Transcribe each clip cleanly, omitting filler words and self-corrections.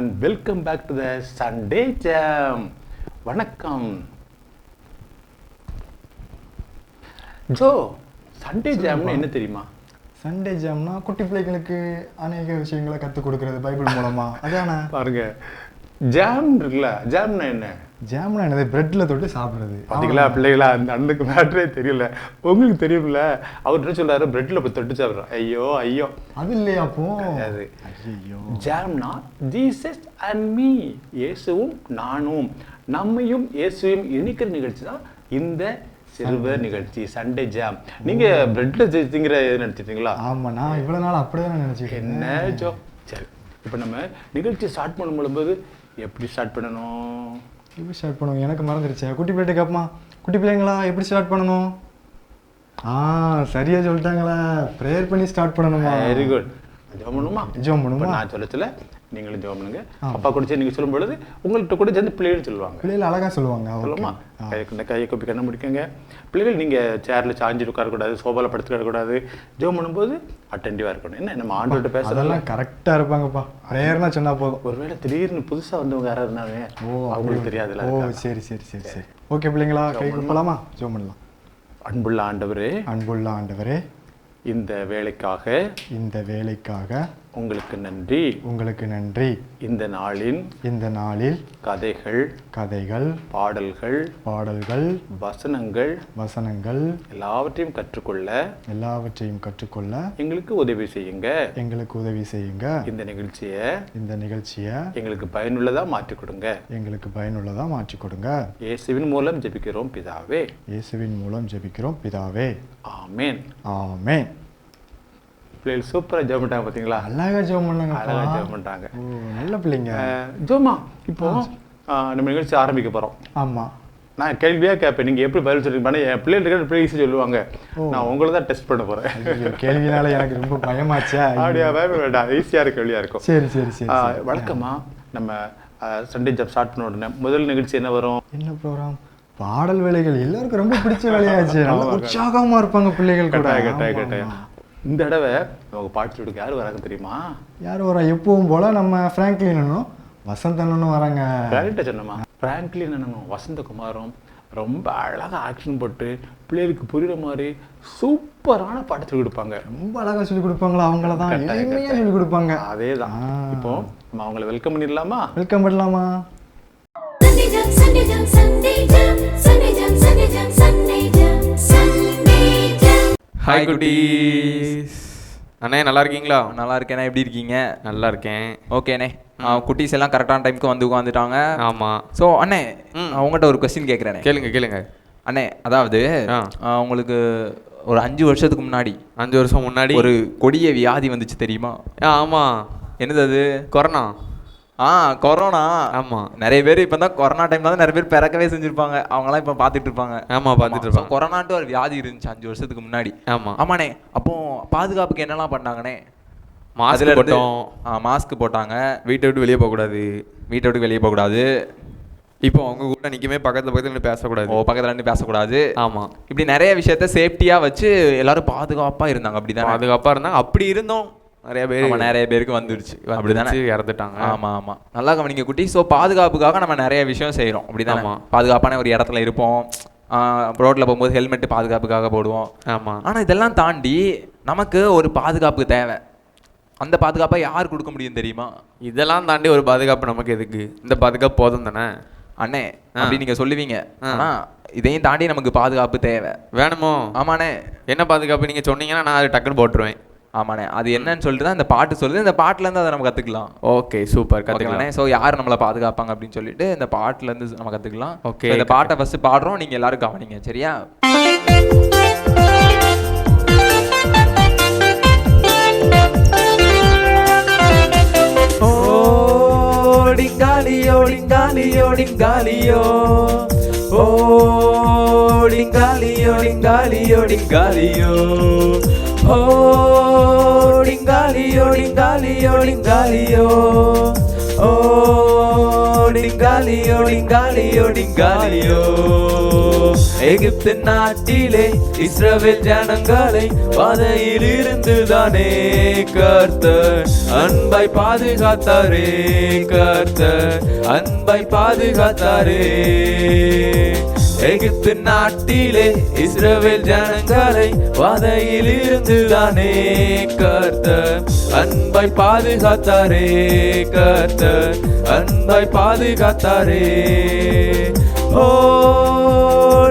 and welcome back to the Sunday Jam. வணக்கம் Joe. Sunday ஜாம்னு என்ன தெரியுமா? சண்டே ஜாம்னா குட்டி பிள்ளைகளுக்கு அநேக விஷயங்களை கற்றுக் கொடுக்கறது பைபிள் மூலமா. அதானே பாருங்க, ஜாம் இருக்குல்ல, ஜாம்னா என்ன? ஜாம்னா என்னது? பிரெட்ல தொட்டு சாப்பிடுறது. பாத்தீங்களா பிள்ளைகளா, அந்த அண்ணுக்கு மேட்டரே தெரியல. உங்களுக்கு தெரியும்ல, அவர் என்ன சொல்றாரு, பிரெட்ல போய் தொட்டு சாப்பிடுறோம். ஐயோ ஐயோ, அது இல்லையா? அப்போ அது ஐயோ, ஜாம்னா ஜீசஸ் அண்ட் மீ, இயேசுவும் நானும், நம்மையும் இயேசுவையும் இணைக்கிற நிகழ்ச்சி தான் இந்த சிறுவர் நிகழ்ச்சி சண்டே ஜாம். நீங்க பிரெட்ல திங்கிற நினைச்சிட்டீங்களா? ஆமா, நான் இவ்வளவு நாள் அப்படிதான் நினைச்சிட்டேன். என்ன ஜோ. சரி, இப்போ நம்ம நிகழ்ச்சி ஸ்டார்ட் பண்ணும்போது எப்படி ஸ்டார்ட் பண்ணணும்? எப்படி ஸ்டார்ட் பண்ணுவோம்? எனக்கு மறந்துருச்சு. குட்டி பிள்ளைகிட்ட கேட்போமா, குட்டி பிள்ளைங்களா எப்படி ஸ்டார்ட் பண்ணணும்? சரியா சொல்லிட்டாங்களா, ப்ரேயர் பண்ணி ஸ்டார்ட் பண்ணணுமா? Very good. ஜெபம் பண்ணுமா? ஜெபம் பண்ணுமா? நான் சொல்ல நீங்களும் ஜெபம் பண்ணுங்க. அப்பா கூட சேர்ந்து நீங்க சொல்லும் பொழுது உங்கள்கிட்ட கூட சேர்ந்து பிள்ளைகள் சொல்லுவாங்க. பிள்ளைகள் அழகா சொல்லுவாங்க. சொல்லுமா? கையை கொப்பி கண்ண முடிக்கங்க. பிள்ளைகள் நீங்க சேர்ல சாஞ்சி உட்காரக்கூடாது, சோபால படுத்துக்கூடாது. ஜெபம் பண்ணும்போது அட்டென்டிவா இருக்கணும். என்ன நம்ம ஆண்டோட பேசுறதெல்லாம் கரெக்டா இருப்பாங்கப்பா. ப்ரேயர்னா சொன்னா போதும். ஒருவேளை திடீர்னு புதுசா வந்தவங்க யாராவது இருந்தாங்க, அவங்களுக்கு தெரியாதுல்ல. சரி சரி சரி சரி. ஓகே பிள்ளைங்களா, கை கொடுப்பலாமா? ஜெபம் பண்ணலாம். அன்புள்ள ஆண்டவரே, அன்புள்ள ஆண்டவரே, இந்த வேலைக்காக உங்களுக்கு நன்றி. உங்களுக்கு நன்றி. இந்த நாளில் கதைகள், பாடல்கள், வசனங்கள் எல்லாவற்றையும் கற்றுக்கொள்ள எங்களுக்கு உதவி செய்யுங்க. இந்த நிகழ்ச்சியை எங்களுக்கு பயனுள்ளதா மாற்றிக் கொடுங்க. இயேசுவின் மூலம் ஜெபிக்கிறோம் பிதாவே. ஆமென். பிள்ளைகள் சூப்பரா ஜெபம் பண்ணிட்டாங்க. பாத்தீங்களா? அழகா ஜெபம் பண்ணிட்டாங்க. நல்ல பிள்ளைங்க. ஜோமா, இப்போ நம்ம நிகழ்ச்சி ஆரம்பிக்க போறோம். ஆமா, நான் கேள்வியா கேட்பேன், நீங்க எப்படி பதில் சொல்றீங்க? என் பிள்ளைகள் ஈஸி சொல்லுவாங்க. நான் உங்களை தான் டெஸ்ட் பண்ண போறேன். கேள்வினால எனக்கு ரொம்ப பயமாச்சா? அப்படியா? வேண்டாம், ஈஸியான கேள்வியா இருக்கும். சரி சரி சரி. வழக்கமா நம்ம சண்டே ஜாம் ஸ்டார்ட் பண்ண உடனே முதல் நிகழ்ச்சி என்ன வரும்? என்ன ப்ரோக்ராம்? பாடல் வேலைகள். எல்லாருக்கும் ரொம்ப பிடிச்ச வேலையாச்சு. நல்லா உற்சாகமா இருப்பாங்க பிள்ளைகள் கூட. கேட்டாங்க. இந்த தடவை நமக்கு பாட்டு சொல்லிட்டு யார் வராங்க தெரியுமா? யார் வரா? எப்பவும் போல நம்ம பிராங்க்லின் அண்ணனும் வசந்த் அண்ணனும் வராங்க. கரெக்டா சொன்னமா? பிராங்க்லின் அண்ணனும் வசந்தகுமாரும் ரொம்ப அழகா ஆக்ஷன் போட்டு பிள்ளைகளுக்கு புரியுற மாதிரி சூப்பரான பாட்டு சொல்லி கொடுப்பாங்க. ரொம்ப அழகா சொல்லி கொடுப்பாங்களா? அவங்கள தான் எளிமையா சொல்லி கொடுப்பாங்க. அதேதான். இப்போ நம்ம அவங்களை வெல்கம் பண்ணிடலாமா? வெல்கம் பண்ணலாமா? ஹாய் குட்டீஸ். அண்ணே நல்லா இருக்கீங்களா? நல்லா இருக்கேண்ணே. எப்படி இருக்கீங்க? நல்லா இருக்கேன். ஓகேண்ணே. குட்டீஸ் எல்லாம் கரெக்டான டைமுக்கு வந்து உட்காந்துட்டாங்க. ஆமாம். ஸோ அண்ணே, உங்கள்கிட்ட ஒரு கொஸ்டின் கேட்குறேனே. கேளுங்க அண்ணே. அதாவது உங்களுக்கு ஒரு 5 வருஷத்துக்கு முன்னாடி 5 வருஷம் முன்னாடி ஒரு கொடிய வியாதி வந்துச்சு தெரியுமா? ஆமாம். என்னது அது? கொரோனா. கொரோனா. ஆமாம். நிறைய பேர் இப்போ தான் கொரோனா டைம்ல தான் நிறைய பேர் பிறக்கவே செஞ்சுருப்பாங்க. அவங்களாம் இப்போ பார்த்துட்டு இருப்பாங்க. ஆமாம், பார்த்துட்டு இருப்பாங்க. கொரோனான்ட்டு ஒரு வியாதி இருந்துச்சு 5 வருஷத்துக்கு முன்னாடி. ஆமாண்ணே. அப்போ பாதுகாப்புக்கு என்னெல்லாம் பண்ணாங்கண்ணே? மாஸ்க் போட்டாங்க. வீட்டை விட்டு வெளியே போகக்கூடாது. இப்போ அவங்க கூட நிற்கமே பக்கத்தில் நின்று பேசக்கூடாது. பக்கத்தில் நின்று பேசக்கூடாது. ஆமாம். இப்படி நிறைய விஷயத்த சேஃப்டியாக வச்சு எல்லாரும் பாதுகாப்பாக இருந்தாங்க. அப்படிதான் பாதுகாப்பாக இருந்தாங்க. அப்படி இருந்தோம் நிறைய பேருக்கு வந்துடுச்சு. அப்படிதானே இறந்துட்டாங்க. ஆமாம். நல்லா கவனிங்க குட்டி. ஸோ பாதுகாப்புக்காக நம்ம நிறைய விஷயம் செய்கிறோம். அப்படிதான். பாதுகாப்பான ஒரு இடத்துல இருப்போம். ரோட்டில் போகும்போது ஹெல்மெட்டு பாதுகாப்புக்காக போடுவோம். ஆமாம். ஆனால் இதெல்லாம் தாண்டி நமக்கு ஒரு பாதுகாப்பு தேவை. அந்த பாதுகாப்பை யார் கொடுக்க முடியும் தெரியுமா? இதெல்லாம் தாண்டி ஒரு பாதுகாப்பு நமக்கு எதுக்கு? இந்த பாதுகாப்பு போதும் தானே அண்ணே அப்படி நீங்கள் சொல்லுவீங்க. ஆனால் இதையும் தாண்டி நமக்கு பாதுகாப்பு தேவை. வேணுமோ? ஆமாண்ணே. என்ன பாதுகாப்பு நீங்கள் சொன்னீங்கன்னா நான் அது டக்குன்னு போட்டுருவேன். ஆமாண்ணே. அது என்னன்னு சொல்லிட்டு தான் இந்த பாட்டு சொல்லுது. இந்த பாட்டுலேருந்து அதை நம்ம கற்றுக்கலாம். Okay, super. கற்றுக்கலாம். ஸோ யார் நம்மளை பாதுகாப்பாங்க அப்படின்னு சொல்லிட்டு இந்த பாட்டுலேருந்து நம்ம கற்றுக்கலாம். ஓகே, இந்த பாட்டை ஃபஸ்ட்டு பாடுறோம். நீங்கள் எல்லாரும் கவனிங்க, சரியா? டிங்காலியோ டிங்காலியோ டிங்காலியோ ஓ டிங்காலியோ டிங்காலியோ டிங்காலியோ ஓ டிங்காலியோ டிங்காலியோ டிங்காலியோ ஓ டிங்காலியோ டிங்காலியோ டிங்காலியோ. எகிப்து நாட்டிலே இஸ்ரவேல் ஜனங்களை பாதையில் இருந்துதானே கர்த்தர் அன்பை பாதுகாத்தாரே, கர்த்தர் அன்பை பாதுகாத்தாரே. எகிப்து நாட்டிலே இஸ்ரவேல் ஜனங்களை பாதையில் இருந்துதானே கர்த்தர் அன்பை பாதுகாத்தாரே, கர்த்தர் அன்பை பாதுகாத்தாரே. ஓ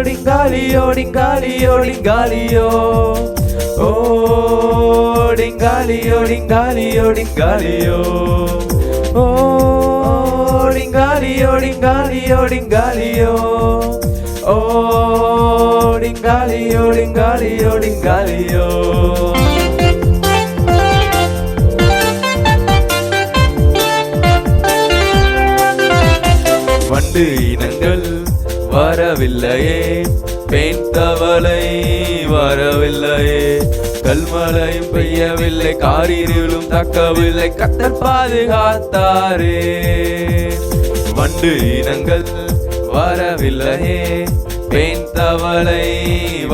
டிங்காலியோ டிங்காலியோ டிங்காலியோ, ஓ டிங்காலியோ டிங்காலியோ டிங்காலியோ, ஓ டிங்காலியோ டிங்காலியோ டிங்காலியோ, ஓ டிங்காலியோ டிங்காலியோ டிங்காலியோ. வண்டு இனங்கள் வரவில்லையே, பெண் தவளை வரவில்லையே, கல்மழையும் பெய்யவில்லை, காரிருளும் தக்கவில்லை, கர்த்தர் பாதுகாத்தாரே. வண்டு இனங்கள் வரவில்லையே, பெண் தவளை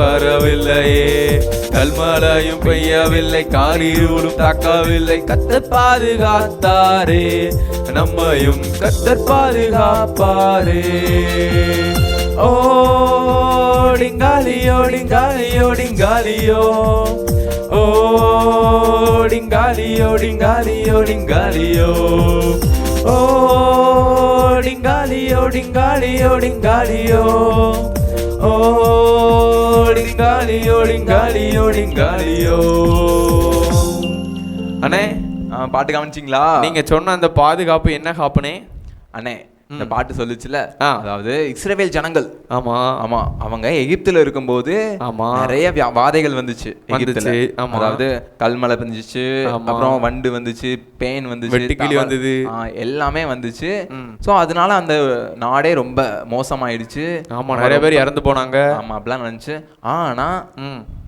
வரவில்லையே, கல்மழையும் பெய்யவில்லை, காரிருளும் தாக்கவில்லை, கர்த்தர் பாதுகாத்தாரே. நம்மையும் கர்த்தர் பாதுகாப்பாரே. ஓ டிங்காலியோ டிங்காலியோ டிங்காலியோ, ஓ டிங்காலியோ டிங்காலியோ டிங்காலியோ, ஓ டிங்காலியோ டிங்காலியோ டிங்காலியோ, ஓ டிங்காலியோ டிங்காலியோ டிங்காலியோ. அண்ணே பாட்டு கவனிச்சிங்களா? நீங்க சொன்ன அந்த பாதுகாப்பு என்ன காப்புனே? அண்ணே இந்த பாட்டு சொல்லுச்சுல, அதாவது இஸ்ரவேல் ஜனங்கள், ஆமா ஆமா, அவங்க எகிப்துல இருக்கும்போது ஆமா நிறைய வாதைகள் வந்துச்சு எகிப்துல. அதாவது கல்மழை வந்துச்சு, அப்புறம் வண்டு வந்துச்சு, பேன் வந்துச்சு, வெட்டுக்கிளி வந்தது, எல்லாமே வந்துச்சு. சோ அதனால அந்த நாடே ரொம்ப மோசமாயிடுச்சு. ஆமா, நிறைய பேர் இறந்து போனாங்க. ஆமா, அப்படிலாம் நினைச்சு. ஆனா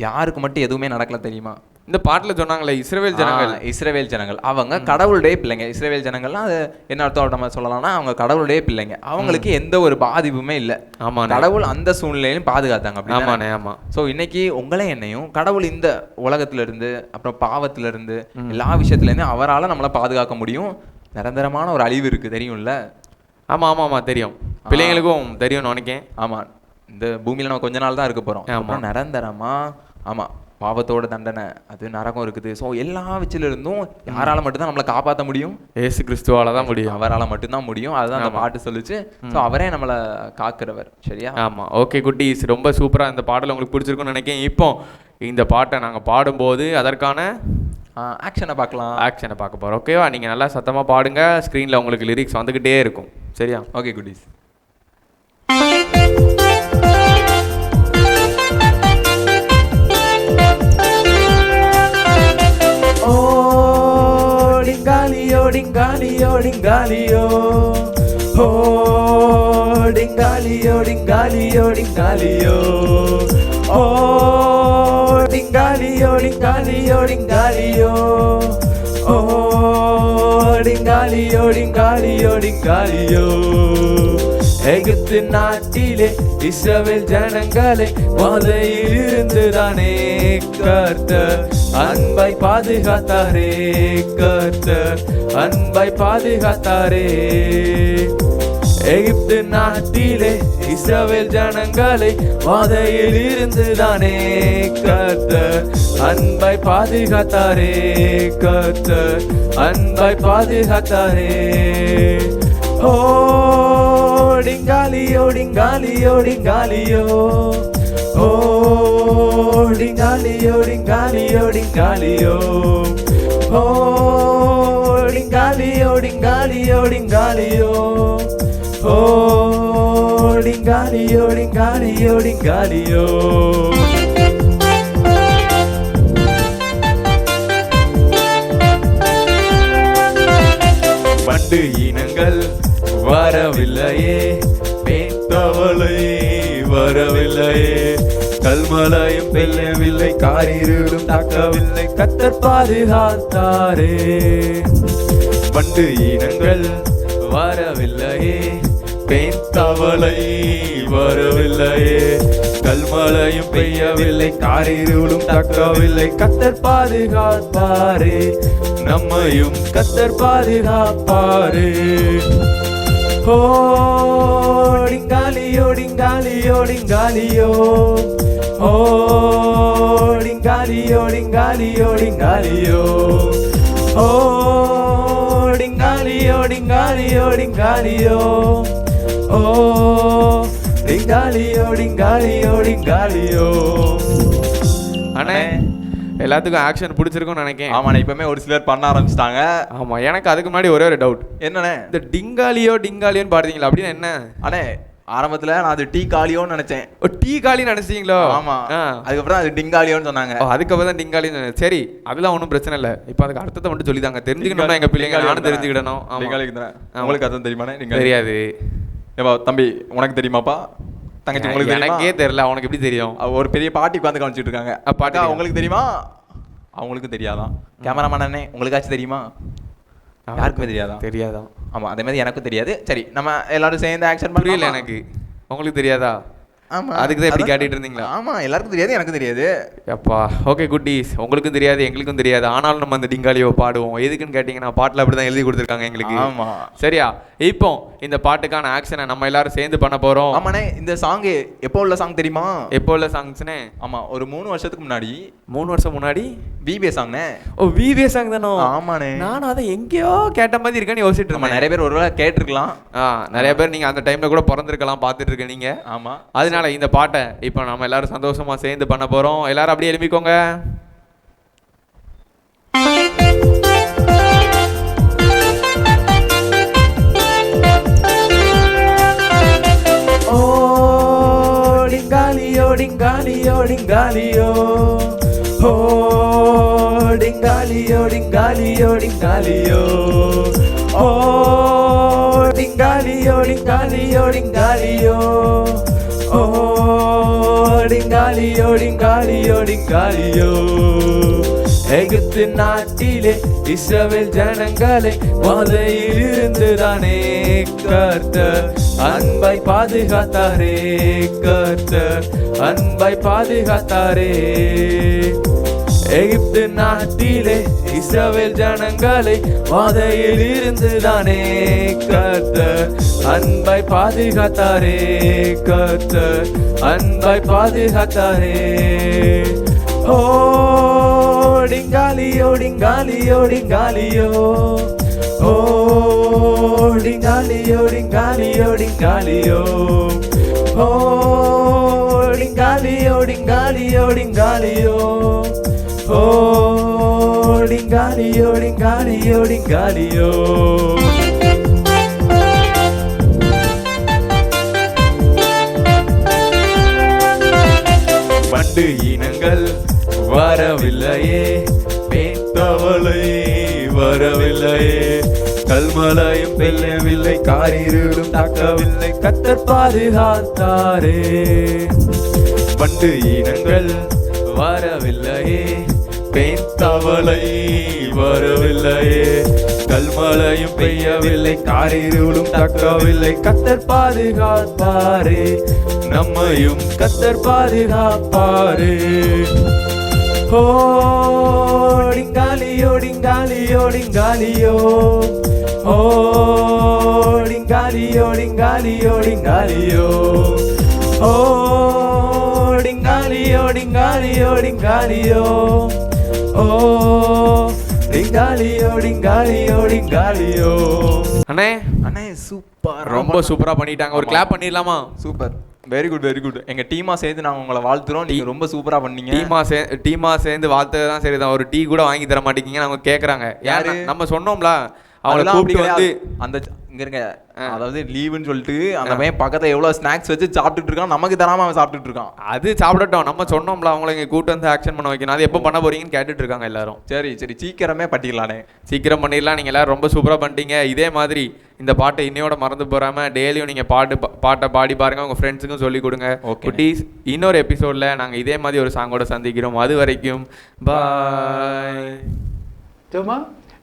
யாருக்கு மட்டும் எதுவுமே நடக்கல தெரியுமா? இந்த பாட்டுல சொன்னாங்களே இஸ்ரவேல் ஜனங்கள். இஸ்ரவேல் ஜனங்கள் அவங்க கடவுளுடைய பிள்ளைங்க. இஸ்ரவேல் ஜனங்கள்லாம் அது என்ன அர்த்தம் நம்ம சொல்லலாம்னா, அவங்க கடவுளுடைய பிள்ளைங்க. அவங்களுக்கு எந்த ஒரு பாதிப்புமே இல்லை. ஆமா, கடவுள் அந்த சூழ்நிலையிலும் பாதுகாத்தாங்க. ஆமாண்ணே, ஆமா. ஸோ இன்னைக்கு உங்களே என்னையும் கடவுள் இந்த உலகத்துல இருந்து, அப்புறம் பாவத்துல இருந்து, எல்லா விஷயத்துல இருந்து அவரால் நம்மளை பாதுகாக்க முடியும். நிரந்தரமான ஒரு அழிவு இருக்கு, தெரியும்ல? ஆமா ஆமா ஆமா தெரியும், பிள்ளைங்களுக்கும் தெரியும்னு நினைக்கேன். ஆமா, இந்த பூமியில நம்ம கொஞ்ச நாள் தான் இருக்க போறோம். அப்புறம் நிரந்தரமா ஆமா பாவத்தோட தண்டனை, அது நரகம் இருக்குது. ஸோ எல்லா விஷயத்துல இருந்தும் யாரால மட்டும்தான் நம்மளை காப்பாற்ற முடியும்? ஏசு கிறிஸ்துவால தான் முடியும். அவரால் மட்டும்தான் முடியும். அதுதான் அந்த பாட்டு சொல்லுச்சு. ஸோ அவரே நம்மளை காக்கிறவர். சரியா? ஆமா. ஓகே குட்டீஸ், ரொம்ப சூப்பரா இந்த பாடல் உங்களுக்கு பிடிச்சிருக்குன்னு நினைக்கிறேன். இப்போ இந்த பாட்டை நாங்கள் பாடும்போது அதற்கான ஆக்ஷனை பார்க்கலாம். ஆக்ஷனை பார்க்க போகிறோம். ஓகேவா? நீங்கள் நல்லா சத்தமாக பாடுங்க. ஸ்க்ரீனில் உங்களுக்கு லிரிக்ஸ் வந்துக்கிட்டே இருக்கும். சரியா? ஓகே குட்டீஸ். Dingalio, dingalio, dingalio. Oh, dingalio, dingalio, dingalio. Oh, dingalio, dingalio, dingalio. Oh, dingalio, dingalio, dingalio. எகிப்து நாட்டிலே இஸ்ரவேல் ஜனங்களை பாதையில் இருந்துதானே கர்த்தர் அன்பை பாதுகாத்தாரே, கர்த்தர் அன்பை பாதுகாத்தாரே. எகிப்து நாட்டிலே இஸ்ரவேல் ஜனங்களை பாதையில் இருந்துதானே கர்த்தர் அன்பை பாதுகாத்தாரே, கர்த்தர் அன்பை பாதுகாத்தாரே. Oh, dingalio, dingalio, dingalio. Oh, dingalio, dingalio, dingalio. Oh, dingalio, dingalio, dingalio. Oh, dingalio, dingalio, dingalio. வண்டு இனங்கள் வரவில்லையே, பேத்தவளை வரவில்லையே, கல்மலையும் பெய்யவில்லை, காரிருளும் தாக்கவில்லை, கர்த்தர் பாதுகாத்தாரே. வண்டு இனங்கள் வரவில்லையே, பெண் தவளை வரவில்லையே, கல்மழையும் பெய்யவில்லை, காரிருளும் தக்கவில்லை, கர்த்தர் பாதுகாப்பாரே, நம்மையும் கர்த்தர் பாதுகாப்பாரே. ஓ டிங்காலியோ டிங்காலியோ டிங்காலியோ, ஓ டிங்காலியோ டிங்காலியோ டிங்காலியோ, ஓ டிங்காலியோ டிங்காலியோ டிங்காலியோ, ஓ டிங்காலியோ டிங்காலியோ டிங்காலியோ. அண்ணே எல்லாத்துக்கும் ஆக்ஷன் பிடிச்சிருக்கும்னு நினைக்கிறேன். ஆமாண்ணே, இப்பவுமே ஒரு சிலர் பண்ண ஆரம்பிச்சிட்டாங்க. ஆமா, எனக்கு அதுக்கு முன்னாடி ஒரே ஒரு டவுட். என்னண்ணே? இந்த டிங்காலியோ டிங்காலியோன்னு பாடுறீங்களா, அப்படின்னு என்ன? அண்ணே ஆரம்பத்துல நான் அது டீ காலியோன்னு நினைச்சேன். டீ காலின்னு நினைச்சீங்களோ? ஆமா. அதுக்கப்புறம் அது டிங்காலியோன்னு சொன்னாங்க. அதுக்கப்புறம் தான் டிங்காலின்னு. சரி, அதெல்லாம் ஒன்றும் பிரச்சனை இல்லை. இப்போ அதுக்கு அர்த்தத்தை மட்டும் சொல்லிதாங்க, தெரிஞ்சுக்கணும்னா எங்க பிள்ளைங்க நானும் தெரிஞ்சுக்கிடணும். உங்களுக்கு அர்த்தம் தெரியுமாண்ணே? தெரியாது. ஏப்பா தம்பி, உனக்கு தெரியுமாப்பா? தங்கச்சி உங்களுக்கு எனக்கே தெரியல, அவனுக்கு எப்படி தெரியும்? ஒரு பெரிய பாட்டி உட்காந்து காமிச்சிட்டு இருக்காங்க. பாட்டா உங்களுக்கு தெரியுமா? அவங்களுக்கும் தெரியாதான். கேமராமேன் அண்ணே, உங்களுக்காச்சும் தெரியுமா? யாருக்குமே தெரியாதான். ஆமா, அதே மாதிரி எனக்கும் தெரியாது. சரி, நம்ம எல்லாரும் சேர்ந்து ஆக்ஷன் புரியல எனக்கு. உங்களுக்கு தெரியாதா? ஆமா, அதுக்கு தான் எப்படி காட்டிட்டு இருந்தீங்களா? ஆமா, எல்லாருக்கும் தெரியாது, எனக்கு தெரியாது. அப்பா ஓகே குட்டீஸ், உங்களுக்கும் தெரியாது எங்களுக்கும் தெரியாது, ஆனாலும் நம்ம அந்த டிங்காலியோ பாடுவோம். எதுக்குன்னு கேட்டிங்கன்னா பாட்டில் அப்படி தான் எழுதி கொடுத்துருக்காங்க எங்களுக்கு. ஆமா, சரியா? இப்போ இந்த பாட்டுக்கான ஆக்ஷனை நம்ம எல்லாரும் சேர்ந்து பண்ண போறோம். ஆமாண்ணே, இந்த சாங் எப்போ உள்ள சாங் தெரியுமா? எப்போ உள்ள சாங்ஸ்னே? ஆமா, ஒரு 3 வருஷத்துக்கு முன்னாடி. 3 வருஷம் முன்னாடி விபிஏ சாங்ண்ணே. ஓ, விபிஏ சாங் தானோ? ஆமாண்ணே, நானும் அதை எங்கேயோ கேட்ட மாதிரி இருக்கேன்னு யோசிச்சுட்டு இருக்கேன். நிறைய பேர் ஒருவேளை கேட்டிருக்கலாம். நிறைய பேர் நீங்க அந்த டைம்ல கூட பிறந்திருக்கலாம், பார்த்துட்டு இருக்க நீங்க. ஆமா, அதனால இந்த பாட்டை இப்போ நம்ம எல்லாரும் சந்தோஷமா சேர்ந்து பண்ண போறோம். எல்லாரும் அப்படியே எழுப்பிக்கோங்க. ஓ டிங்காலியோ டிங்காலியோ டிங்காலியோ, ஓ டிங்காலியோ டிங்காலியோ டிங்காலியோ, ஓ டிங்காலியோ டிங்காலியோ டிங்காலியோ, ஓ டிங்காலியோ டிங்காலியோ டிங்காலியோ. எகிப்து நாட்டிலே இஸ்ரவேல் ஜனங்களை வாதையில் இருந்துதானே கர்த்தர் அன்பை பாதுகாத்தாரே, கர்த்தர் அன்பை பாதுகாத்தாரே. எகிப்து நாட்டிலே இஸ்ரவேல் ஜனங்களை வாதையில் இருந்துதானே கர்த்தர் அன்பை பாதுகாத்தாரே, கர்த்தர் அன்பை பாதுகாத்தாரே. ஓ டிங்காலியோ டிங்காலியோ டிங்காலியோ, ஓ டிங்காலியோ டிங்காலியோ டிங்காலியோ, ஓ டிங்காலியோ டிங்காலியோ டிங்காலியோ, ஓ டிங்காலியோ டிங்காலியோ டிங்காலியோ. வண்டு இனங்கள் வரவில்லையே, பெண் தவளை வரவில்லையே, கல்மழையும் பெய்யவில்லை, காரிருளும் தாக்கவில்லை, கர்த்தர் பாதுகாத்தாரே. வண்டு இனங்கள் வரவில்லையே, பெண் தவளை வரவில்லையே, கல்மழையும் பெய்யவில்லை, காரிருளும் தாக்கவில்லை, கர்த்தர் பாதுகாப்பாரே, நம்மையும் கர்த்தர் பாதுகாப்பாரே. ஓ டிங்காலியோ டிங்காலியோ டிங்காலியோ, ஓ டிங்காலியோ டிங்காலியோ டிங்காலியோ, ஓ டிங்காலியோ டிங்காலியோ டிங்காலியோ, ஓ டிங்காலியோ டிங்காலியோ டிங்காலியோ. அண்ணே அண்ணே சூப்பர், ரொம்ப சூப்பரா பண்ணிட்டாங்க. ஒரு கிளாப் பண்ணிடலாமா? Super, very good very good. எங்க டீமா சேர்ந்து நாங்க உங்களை வாழ்த்துறோம். நீங்க ரொம்ப சூப்பரா பண்ணீங்க. டீமா சேர்ந்து வாழ்த்துதான் சரிதான். ஒரு டீ கூட வாங்கி தர மாட்டேங்க அவங்க கேக்குறாங்க. யாரு? நம்ம சொன்னோம்ல அவங்கள கூப்பிட்டு வந்து அந்த இங்க இருங்க, அதாவது லீவுன்னு சொல்லிட்டு அந்த பையன் பக்கத்துல எவ்வளவு ஸ்நாக்ஸ் வச்சு சாப்பிட்டுட்டு இருக்கான், நமக்கு தராம அவன் சாப்பிட்டுட்டு இருக்கான். அது சாப்பிடட்டும், நம்ம சொன்னோம்ல அவங்கள இங்க கூட்டு வந்து ஆக்ஷன் பண்ண வைக்கணும். அது எப்போ பண்ண போறீங்கன்னு கேட்டுட்டு இருக்காங்க எல்லாரும். சரி சரி, சீக்கிரமே பண்ணிடலானே. சீக்கிரம் பண்ணிடலாம். நீங்க எல்லாரும் ரொம்ப சூப்பரா பண்ணிட்டீங்க. இதே மாதிரி இந்த பாட்டை இன்னையோட மறந்து போறாம டெய்லியும் நீங்க பாட்டை பாடி பாருங்க, உங்க ஃப்ரெண்ட்ஸுக்கும் சொல்லி கொடுங்க. குட்டீஸ், இன்னொரு எபிசோட்ல நாங்க இதே மாதிரி ஒரு சாங்கோட சந்திக்கிறோம். அது வரைக்கும் பாய்.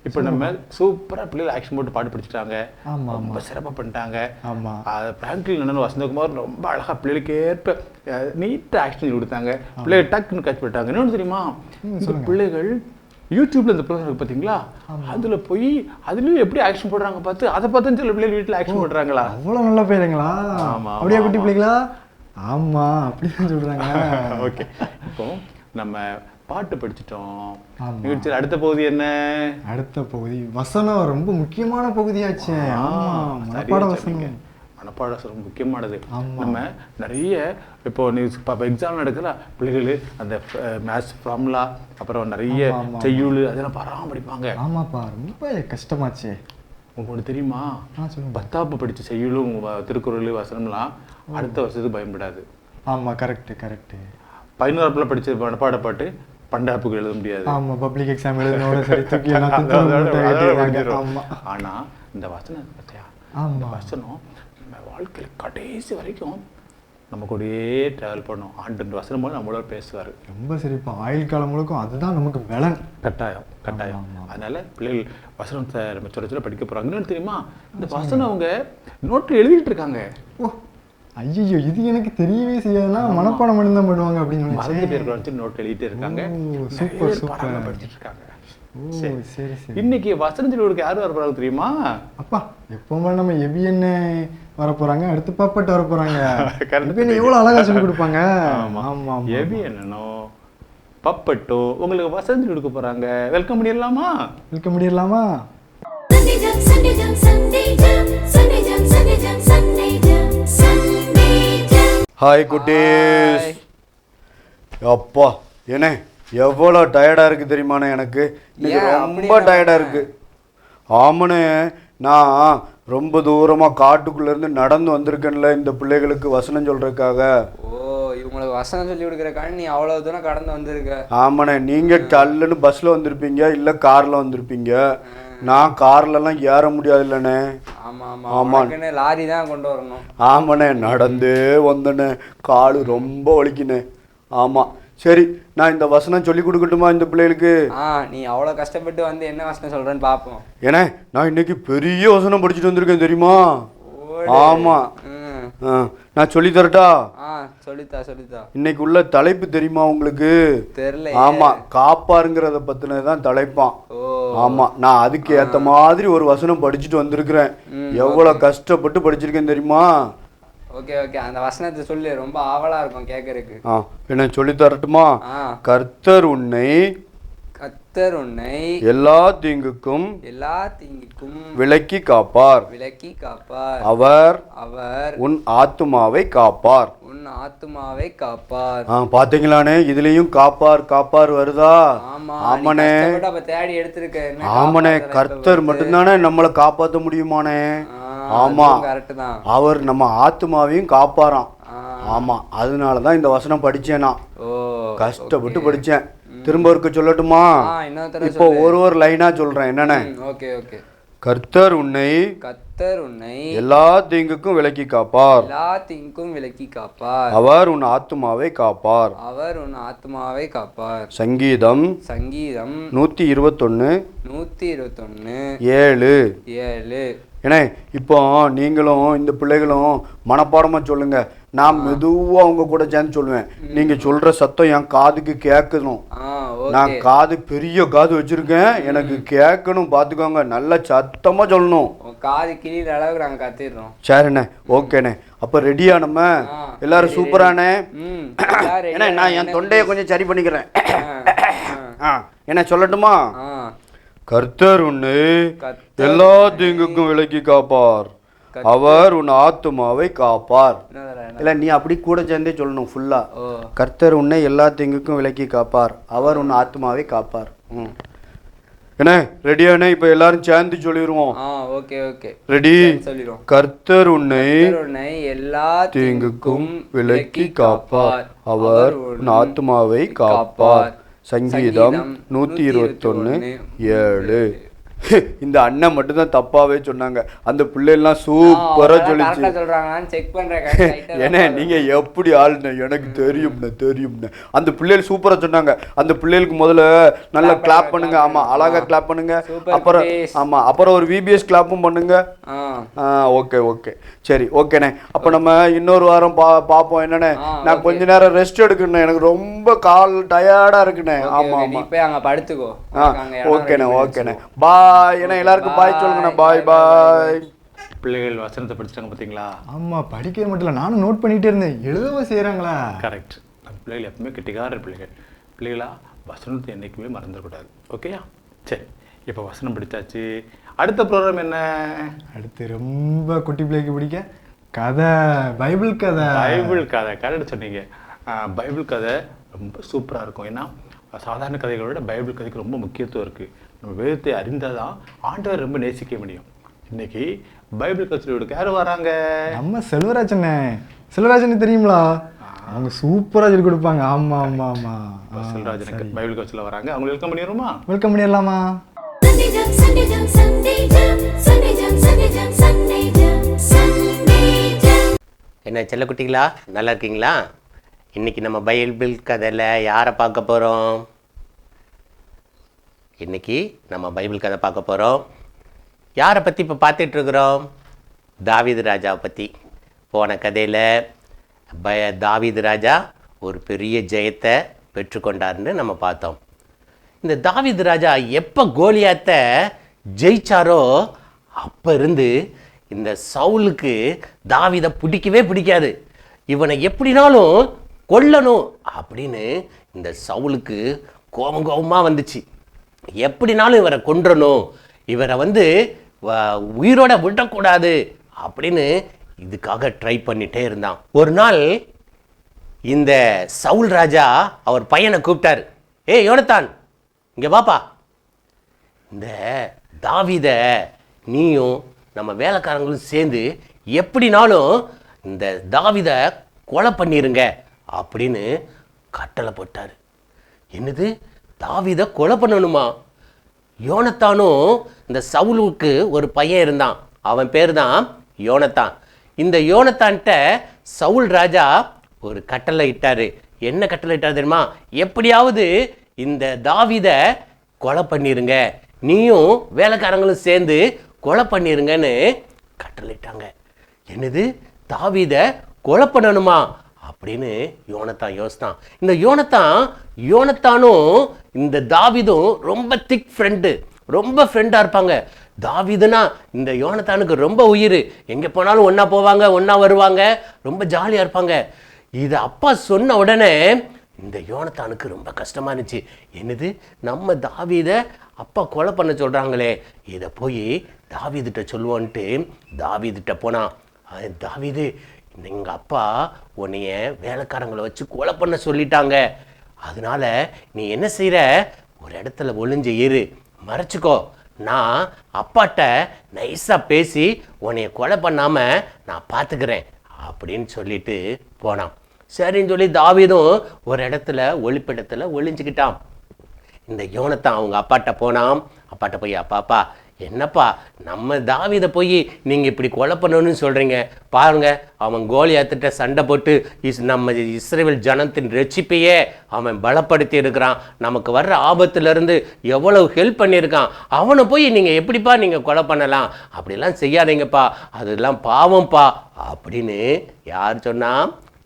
இப்போ நம்ம சூப்பரா பிள்ளைகள் ஆக்ஷன் போட்டு பாட்டு படிச்சுட்டாங்க. ஆமா, ரொம்ப சிறப்பா பண்ணிட்டாங்க. ஆமா. பிராங்கில் அண்ணன் வசந்தகுமார் ரொம்ப அழகா பிள்ளைகளுக்கு ஏற்ப நீட்டா ஆக்ஷன் கொடுத்தாங்க. பிள்ளைகள் டக்குன்னு கேட்ச் பண்ணிட்டாங்க. இன்னொன்று தெரியுமா, இந்த பிள்ளைகள் யூடியூப்ல இந்த ப்ரோக்ராம் இருக்கு பாத்தீங்களா, அதுல போய் அதுலயும் எப்படி ஆக்ஷன் போடுறாங்க பார்த்து அதை பார்த்து சில பிள்ளைகள் வீட்டுல ஆக்ஷன் போடுறாங்களா. அவ்வளவு நல்ல பிள்ளைங்களா? ஆமா, அப்படியே குட்டி பிள்ளைங்களா? ஆமா, அப்படிதான் சொல்றாங்க. ஓகே, இப்போ நம்ம பாட்டு படிச்சிட்டோம். நிகழ்ச்சியில் அடுத்த பகுதி என்ன? அடுத்த பகுதி வசனம், ரொம்ப முக்கியமான பகுதியாச்சு. ஆமா, மனப்பாட வசனம். மனப்பாட வசனம் முக்கியமானது. நம்ம நிறைய இப்போ எக்ஸாம் நடக்கிற பிள்ளைகள் அந்த மேத்ஸ் ஃபார்முலா, அப்புறம் நிறைய செய்யுள் அதெல்லாம் பராமரிப்பாங்க. ஆமாப்பா, ரொம்ப கஷ்டமாச்சு. உங்களுக்கு தெரியுமா, 10ஆம் படிச்ச செய்யுளும் திருக்குறள் வசனம்லாம் அடுத்த வருஷத்துக்கு பயன்படாது. ஆமா, கரெக்ட் கரெக்ட். 11ஆம் படிச்ச மனப்பாட பாட்டு பண்டாப்புக்கு எழுத முடியாது. ஆமா, பப்ளிக் எக்ஸாம் எழுதுனோட சரி தூக்கி ஆனா இந்த வசனம் பத்தியா, வசனம் நம்ம வாழ்க்கையில கடைசி வரைக்கும் நம்ம கூடயே டிராவல் பண்ணும். ஆண்டு வசனம் போல நம்மளோட பேசுவாரு. ரொம்ப சிரிப்பா, ஆயுள் காலம் முழுக்கும் அதுதான் நமக்கு பலன். கட்டாயம் கட்டாயம். அதனால பிள்ளைகள் வசனத்தை நம்ம சொல்ல சொல்ல படிக்க போறாங்க. இன்னொன்று தெரியுமா, இந்த வசனம் அவங்க நோட்டில் எழுதிட்டு இருக்காங்க. ஓ ஐயோ, இது எனக்கு தெரியவே செய்யாதுன்னா மனப்பாடம் மட்டும் தான் பண்ணுவாங்க அப்படின்னு மறந்துட்டு இருக்கிறோம், நோட் எழுதிட்டே இருக்காங்க. சூப்பர் சூப்பர் படிச்சுட்டு இருக்காங்க. சரி சரி சரி. இன்னைக்கு வசனத்தில் யார் வர போறாங்க தெரியுமா? அப்பா, எப்பவுமே நம்ம எபிஎன் வர போறாங்க, அடுத்து பாப்பட் வர போறாங்க. எவ்வளவு அழகா சொல்லி கொடுப்பாங்க. ஆமா, எபிஎன்னோ பப்பட்டோ உங்களுக்கு வசனத்தில் கொடுக்க போறாங்க. வெல்கம் பண்ணிடலாமா? வெல்கம் பண்ணிடலாமா? ஹாய் குட்டீஸ். அப்பா, என்ன எவ்வளோ டயர்டாக இருக்குது தெரியுமாண்ணே? எனக்கு இன்னைக்கு ரொம்ப டயர்டாக இருக்குது. ஆமாண்ணே, நான் ரொம்ப தூரமாக காட்டுக்குள்ளேருந்து நடந்து வந்திருக்கேன்ல இந்த பிள்ளைகளுக்கு வசனம் சொல்கிறதுக்காக. ஓ, இவங்களுக்கு வசனம் சொல்லி கொடுக்குறக்கான நீ அவ்வளோ தூரம் கடந்து வந்திருக்க. ஆமாண்ணே, நீங்கள் கல்லுன்னு பஸ்ஸில் வந்திருப்பீங்க, இல்லை காரில் வந்திருப்பீங்க. நான் கார்லலாம் ஏற முடியாது இல்லைண்ணே. ஆமாம், லாரி தான் கொண்டு வரணும். ஆமாண்ணே, நடந்தே வந்தேண்ணே, காலு ரொம்ப வலிக்குண்ணே. ஆமாம், சரி, நான் இந்த வசனம் சொல்லி கொடுக்கட்டுமா இந்த பிள்ளைகளுக்கு? நீ அவ்வளோ கஷ்டப்பட்டு வந்து என்ன வசனம் சொல்கிறேன்னு பார்ப்போம். ஏன்னா நான் இன்னைக்கு பெரிய வசனம் படிச்சுட்டு வந்திருக்கேன் தெரியுமா? ஆமாம், நான் சொல்லி தரட்டா? சொல்லித்தா. இன்னைக்கு உள்ள தலைப்பு தெரியுமா உங்களுக்கு? தெரியல. ஆமா, காப்பாருங்கிறத பத்தினதான் தலைப்பான். ஆமா, நான் அதுக்கு ஏத்த மாதிரி ஒரு வசனம் படிச்சுட்டு வந்திருக்கிறேன். எவ்வளவு கஷ்டப்பட்டு படிச்சிருக்கேன் தெரியுமா? ஓகே ஓகே, அந்த வசனத்தை சொல்லு, ரொம்ப ஆவலா இருக்கும் கேட்கறதுக்கு. என்ன சொல்லி தரட்டுமா? கர்த்தர் உன்னை எல்லா தீங்குக்கும் விலக்கி காப்பார். அவர் உன் ஆத்துமாவை காப்பார். பாத்தீங்களானே, இதுலயும் காப்பார் காப்பார் வருதா? ஆமாண்ணே, தேடி எடுத்திருக்கேன். ஆமாண்ணே, கர்த்தர் மட்டும்தானே நம்மளை காப்பாற்ற முடியுமானே. ஆமா, அவர் நம்ம ஆத்துமாவையும் காப்பாராம். ஆமா, அதனாலதான் இந்த வசனம் படிச்சேனா, கஷ்டப்பட்டு படிச்சேன். திரும்ப இருக்க சொல்லட்டுமா? இப்போ ஒரு லைனா சொல்றேன். என்னன்னு? கர்த்தர் உன்னை எல்லா தீங்குக்கும் விலக்கி காப்பார். அவர் உன் ஆத்துமாவை காப்பார். சங்கீதம் 121:7. ஏன்னா இப்போ நீங்களும் இந்த பிள்ளைகளும் மனப்பாடமா சொல்லுங்க. நான் மெதுவா அவங்க கூட சேர்ந்து சொல்லுவேன். நீங்க சொல்ற சத்தம் என் காதுக்கு கேட்கணும். நான் காது பெரிய காது வச்சிருக்கேன், எனக்கு கேட்கணும். பாத்துக்கோங்க, நல்ல சத்தமா சொல்லணும். காது கிளியிற அளவுக்கு நாங்க கத்திடுறோம். சரிண்ணே, ஓகேண்ணே. அப்ப ரெடியா? நம்ம எல்லாரும் சூப்பரானே. ஏன்னா நான் என் தொண்டையை கொஞ்சம் சரி பண்ணிக்கிறேன். என்ன சொல்லட்டுமா? கர்த்தர் உன்னை எல்லா தீங்குக்கும் விலக்கி காப்பார். அவர் உன் ஆத்துமாவை காப்பார். இல்ல, நீ அப்படி கூட சேர்ந்தே சொல்லணும் ஃபுல்லா. கர்த்தர் உன்னை எல்லா தீங்குக்கும் விலக்கி காப்பார். அவர் உன் ஆத்துமாவை காப்பார். என்ன ரெடியானே? இப்ப எல்லாரும் சேர்ந்து சொல்லிடுவோம். ரெடி? கர்த்தர் உன்னை எல்லா தீங்குக்கும் விலக்கி காப்பார். அவர் உன் ஆத்துமாவை காப்பார். சங்கீதம் 121:7. இந்த அண்ணன் மட்டும்தான் தப்பாவே சொன்னாங்க. அந்த பிள்ளைலாம் சூப்பரா சொல்லிச்சு. சொல்றாங்கன்னு செக் பண்றேன். ஏன்னா நீங்க எப்படி ஆளுண்ணே எனக்கு தெரியும்ண்ணே. அந்த பிள்ளைகள் சூப்பரா சொன்னாங்க. அந்த பிள்ளைகளுக்கு முதல்ல நல்லா கிளாப் பண்ணுங்க. ஆமா, அழகா கிளாப் பண்ணுங்க. அப்புறம் ஆமா, அப்புறம் ஒரு விபிஎஸ் கிளாப்பும் பண்ணுங்க. ஓகே ஓகே சரி ஓகேண்ணே. அப்போ நம்ம இன்னொரு வாரம் பார்ப்போம். என்னண்ணே, நான் கொஞ்ச நேரம் ரெஸ்ட் எடுக்கணும், எனக்கு ரொம்ப கால் டயர்டா இருக்குண்ணே. ஆமா ஆமா, போய் அங்க படுத்துக்கோ. ஓகேண்ணே ஓகேண்ணே. பாய். ஏன்னா எல்லாருக்கும் பாய் சொல்லுங்கண்ணே. பாய் பாய். பிள்ளைகள் வசனத்தை படிச்சிட்டாங்க பார்த்தீங்களா? ஆமா, படிக்கிறது மட்டும் இல்லை, நானும் நோட் பண்ணிட்டே இருந்தேன். எழுதவும் செய்கிறாங்களா? கரெக்ட். பிள்ளைகள் எப்பவுமே கெட்டிக்கார பிள்ளைகளா வசனத்தை என்றைக்குமே மறந்துடக்கூடாது. ஓகேயா? சரி, இப்போ வசனம் படித்தாச்சு. அடுத்த ப்ரோக்ராம் என்ன? அடுத்து ரொம்ப குட்டி பிள்ளைக்கு பிடிக்க கதை, பைபிள் கதை. பைபிள் கதை கரெக்ட் சொன்னீங்க. பைபிள் கதை ரொம்ப சூப்பராக இருக்கும். ஏன்னா சாதாரண கதைகளை விட பைபிள் கதைக்கு ரொம்ப முக்கியத்துவம் இருக்குது. நம்ம வேதத்தை அறிந்தால் தான் ஆண்டவர் ரொம்ப நேசிக்க முடியும். இன்னைக்கு பைபிள் கல்ச்சரோட யார் வராங்க? நம்ம செல்வராஜனே. செல்வராஜன் தெரியுங்களா? அவங்க சூப்பராக சொல்லி கொடுப்பாங்க. ஆமா ஆமா ஆமா, செல்வராஜனுக்கு பைபிள் கல்ச்சரில் வராங்க. அவங்க வெல்கம் பண்ணிடுமா? வெல்கம் பண்ணிடலாமா? என்ன செல்லக்குட்டிங்களா, நல்லா இருக்கீங்களா? இன்னைக்கு நம்ம பைபிள் கதையில் யாரை பார்க்க போகிறோம்? இன்னைக்கு நம்ம பைபிள் கதை பார்க்க போகிறோம். யாரை பற்றி இப்போ பார்த்துட்ருக்குறோம்? தாவீது ராஜாவை பற்றி. போன கதையில் தாவீது ராஜா ஒரு பெரிய ஜெயத்தை பெற்றுக்கொண்டார்னு நம்ம பார்த்தோம். இந்த தாவீது ராஜா எப்போ கோலியாத்தை ஜெயிச்சாரோ அப்போ இருந்து இந்த சவுலுக்கு தாவீதை பிடிக்காது. இவனை எப்படினாலும் கொல்லணும் அப்படின்னு இந்த சவுலுக்கு கோபமாக வந்துச்சு. எப்படினாலும் இவரை கொன்றணும், இவரை உயிரோட விடக்கூடாது அப்படின்னு இதுக்காக ட்ரை பண்ணிட்டே இருந்தான். ஒரு நாள் இந்த சவுல் ராஜா அவர் பையனை கூப்பிட்டார். யோனத்தான், இங்கே வாப்பா, இந்த தாவீதை நீயும் நம்ம வேலைக்காரங்களும் சேர்ந்து எப்படினாலும் இந்த தாவீதை கொலை பண்ணிருங்க அப்படின்னு கட்டளை போட்டார். என்னது, தாவீதை கொலை பண்ணணுமா? யோனத்தானும் இந்த சவுலுக்கு ஒரு பையன் இருந்தான், அவன் பேர் தான் யோனத்தான். இந்த யோனத்தான்கிட்ட சவுல் ராஜா ஒரு கட்டளை இட்டாரு. என்ன கட்டளை இட்டார் தெரியுமா? எப்படியாவது இந்த தாவீதை கொலை பண்ணிருங்க, நீயும் வேலைக்காரங்களும் சேர்ந்து கொலை பண்ணிருங்கன்னு கட்டளையிட்டாங்க. என்னது, தாவீதை கொலை பண்ணணுமா அப்படின்னு யோனத்தான் யோசித்தான். இந்த யோனத்தானும் இந்த தாவீதும் ரொம்ப திக் ஃப்ரெண்டு, ரொம்ப ஃப்ரெண்டாக இருப்பாங்க. தாவீதுனா இந்த யோனத்தானுக்கு ரொம்ப உயிர். எங்கே போனாலும் ஒன்றா போவாங்க, ஒன்றா வருவாங்க, ரொம்ப ஜாலியாக இருப்பாங்க. இது அப்பா சொன்ன உடனே இந்த யோனத்தானுக்கு ரொம்ப கஷ்டமாக இருந்துச்சு. என்னது, நம்ம தாவீதை அப்பா கொலை பண்ண சொல்கிறாங்களே, இதை போய் தாவீதுகிட்ட சொல்லுவோன்ட்டு தாவீதுகிட்ட போனான். தாவீது, எங்கள் அப்பா உன்னைய வேலைக்காரங்களை வச்சு கொலை பண்ண சொல்லிட்டாங்க. அதனால நீ என்ன செய்கிற, ஒரு இடத்துல ஒளிஞ்சு இரு, மறைச்சிக்கோ. நான் அப்பாட்ட நைஸாக பேசி உன்னைய கொலை பண்ணாமல் நான் பார்த்துக்கிறேன் அப்படின்னு சொல்லிட்டு போனான். சரின்னு சொல்லி தாவீதும் ஒரு இடத்துல ஒளிப்பிடத்தில் ஒளிஞ்சுக்கிட்டான். இந்த யோனத்தான் அவங்க அப்பாட்ட போனான். அப்பாட்ட போய், அப்பாப்பா என்னப்பா, நம்ம தாவீதை போய் நீங்கள் இப்படி கொலை பண்ணணும்னு சொல்கிறீங்க, பாருங்க அவன் கோலியாத்திட்ட சண்டை போட்டு நம்ம இஸ்ரவேல் ஜனத்தின் ரட்சிப்பையே அவன் பலப்படுத்தி இருக்கிறான், நமக்கு வர்ற ஆபத்துலேருந்து எவ்வளவு ஹெல்ப் பண்ணியிருக்கான், அவனை போய் நீங்கள் எப்படிப்பா நீங்கள் கொலை பண்ணலாம், அப்படிலாம் செய்யாதீங்கப்பா, அதெல்லாம் பாவம்ப்பா அப்படின்னு யார் சொன்னா?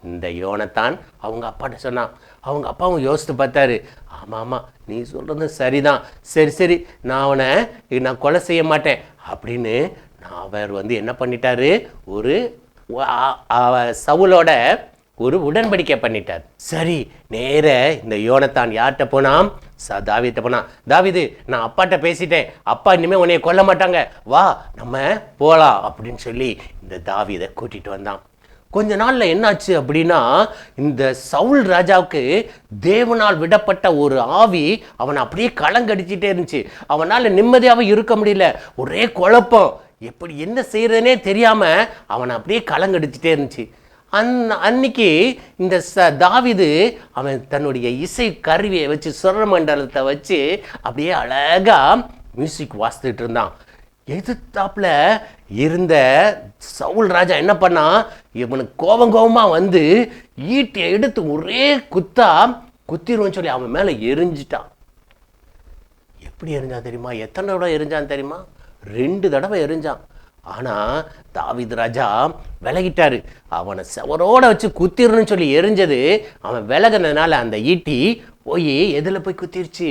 இந்த யோனத்தான் அவங்க அப்பாட்ட சொன்னான். அவங்க அப்பாவும் யோசித்து பார்த்தாரு. ஆமாம், நீ சொல்கிறது சரிதான், சரி நான் கொலை செய்ய மாட்டேன் அப்படின்னு அவர் என்ன பண்ணிட்டாரு, ஒரு சவுலோட ஒரு உடன்படிக்கை பண்ணிட்டார். சரி, நேர இந்த யோனத்தான் யார்கிட்ட போனான்? தாவீதுகிட்ட போனான். தாவீது, நான் அப்பாட்ட பேசிட்டேன், அப்பா இனிமேல் உன்னைய கொல்ல மாட்டாங்க, வா நம்ம போகலாம் அப்படின்னு சொல்லி இந்த தாவீதை கூட்டிகிட்டு வந்தான். கொஞ்ச நாள்ல என்னாச்சு அப்படின்னா, இந்த சவுல் ராஜாவுக்கு தேவனால் விடப்பட்ட ஒரு ஆவி அவனை அப்படியே கலங்கடிச்சிட்டே இருந்துச்சு. அவனால் நிம்மதியாகவே இருக்க முடியல, ஒரே குழப்பம், எப்படி என்ன செய்யறதுனே தெரியாம அவனை அப்படியே கலங்கடிச்சிட்டே இருந்துச்சு. அன்னைக்கு இந்த தாவீது அவன் தன்னுடைய இசை கருவியை வச்சு, சுர மண்டலத்தை வச்சு அப்படியே அழகா மியூசிக் வாசித்துட்டு இருந்தான். எதிர்த்தாப்புல இருந்த சவுல் ராஜா என்ன பண்ணா, இவனுக்கு கோபமா வந்து ஈட்டியை எடுத்து ஒரே குத்திருவோன்னு சொல்லி அவன் மேல எரிஞ்சிட்டான். எப்படி எரிஞ்சான் தெரியுமா? எத்தனை தடவை எரிஞ்சான் தெரியுமா? 2 தடவை எரிஞ்சான். ஆனா தாவீது ராஜா விலகிட்டாரு. அவனை செவரோட வச்சு குத்திரணும்னு சொல்லி எரிஞ்சது, அவன் விலகினதுனால அந்த ஈட்டி போய் எதுல போய் குத்திருச்சு?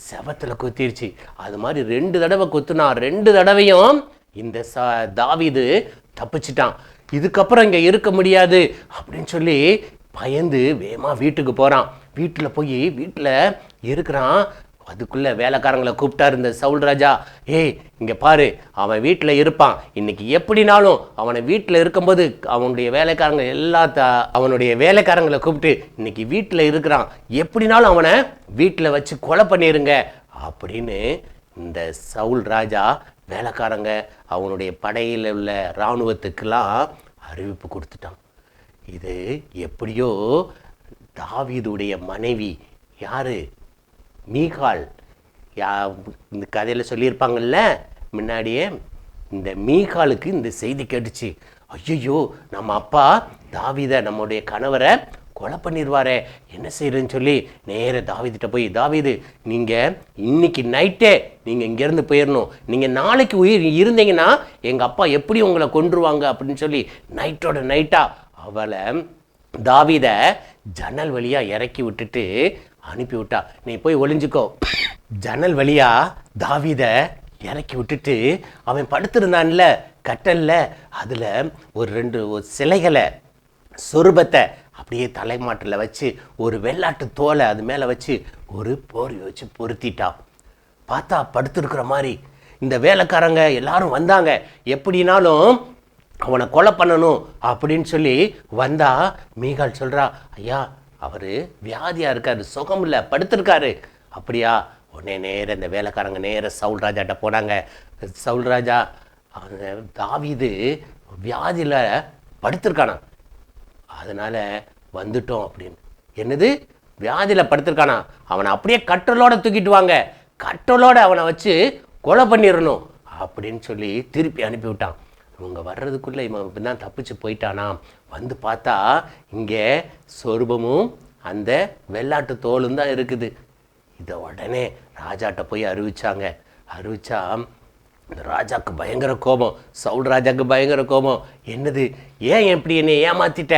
செவத்துல குத்திருச்சு. அது மாதிரி 2 தடவை குத்துனா, 2 தடவையும் இந்த தாவீது தப்பிச்சிட்டான். இதுக்கப்புறம் இங்க இருக்க முடியாது அப்படின்னு சொல்லி பயந்து வேகமா வீட்டுக்கு போறான். வீட்டுல போய் வீட்டுல இருக்கிறான். அதுக்குள்ள வேலைக்காரங்களை கூப்பிட்டாரு இந்த சவுல் ராஜா. ஏய் இங்க பாரு, அவன் வீட்டுல இருப்பான், இன்னைக்கு எப்படினாலும் அவனை வீட்டுல இருக்கும்போது அவனுடைய வேலைக்காரங்களை கூப்பிட்டு இன்னைக்கு வீட்டுல இருக்கிறான், எப்படினாலும் அவனை வீட்டுல வச்சு கொலை பண்ணிருங்க அப்படின்னு இந்த சவுல் ராஜா வேலைக்காரங்க அவனுடைய படையில் உள்ள இராணுவத்துக்கெல்லாம் அறிவிப்பு கொடுத்துட்டான். இது எப்படியோ தாவீதுடைய மனைவி யாரு? மீகாள். இந்த கதையில் சொல்லியிருப்பாங்கல்ல முன்னாடியே, இந்த மீகாளுக்கு இந்த செய்தி கேட்டுச்சு. ஐயோ நம்ம அப்பா தாவீதை, நம்முடைய கணவரை கொலை பண்ணிடுவாரே, என்ன செய்யறதுன்னு சொல்லி நேர தாவீதுகிட்ட போய், தாவீது நீங்கள் இன்னைக்கு நைட்டே நீங்கள் இங்கேருந்து போயிடணும், நீங்கள் நாளைக்கு உயிர் இருந்தீங்கன்னா எங்கள் அப்பா எப்படி உங்களை கொன்றுவாங்க அப்படின்னு சொல்லி நைட்டோட நைட்டாக அவளை தாவீதை ஜன்னல் வழியாக இறக்கி விட்டுட்டு அனுப்பி விட்டா. நீ போய் ஒளிஞ்சுக்கோ. ஜன்னல் வழியா தாவீதை இறக்கி விட்டுட்டு அவன் படுத்திருந்தான்ல கட்டல்ல, அதுல ஒரு 2 சிலைகளை சொருபத்தை அப்படியே தலைமாட்டில் வச்சு ஒரு வெள்ளாட்டு தோலை அது மேலே வச்சு ஒரு போர்வை வச்சு பொருத்திட்டான். பார்த்தா படுத்திருக்கிற மாதிரி. இந்த வேலைக்காரங்க எல்லாரும் வந்தாங்க, எப்படினாலும் அவனை கொலை பண்ணணும் அப்படின்னு சொல்லி வந்தா. மீகாள் சொல்றா, ஐயா அவர் வியாதியா இருக்காரு, சுகம் இல்லை, படுத்திருக்காரு. அப்படியா? உடனே நேர இந்த வேலைக்காரங்க நேர சவுல் ராஜாட்ட போனாங்க. சவுல் ராஜா, அவங்க தாவீது வியாதியில் படுத்திருக்கானா, அதனால வந்துட்டோம் அப்படின்னு. என்னது வியாதியில் படுத்திருக்கானா? அவனை அப்படியே கட்டலோட தூக்கிட்டு வாங்க, கட்டலோட அவனை வச்சு கொலை பண்ணிடணும் அப்படின்னு சொல்லி திருப்பி அனுப்பிவிட்டான். இவங்க வர்றதுக்குள்ளே இவன் தான் தப்பிச்சு போயிட்டானா. வந்து பார்த்தா இங்கே சொருபமும் அந்த வெள்ளாட்டு தோலும் தான் இருக்குது. இதை உடனே ராஜாட்ட போய் அறிவிச்சாங்க. அறிவிச்சா இந்த ராஜாவுக்கு பயங்கர கோபம், சவுல் ராஜாவுக்கு பயங்கர கோபம். என்னது, ஏன் எப்படி என்னை ஏமாத்திட்ட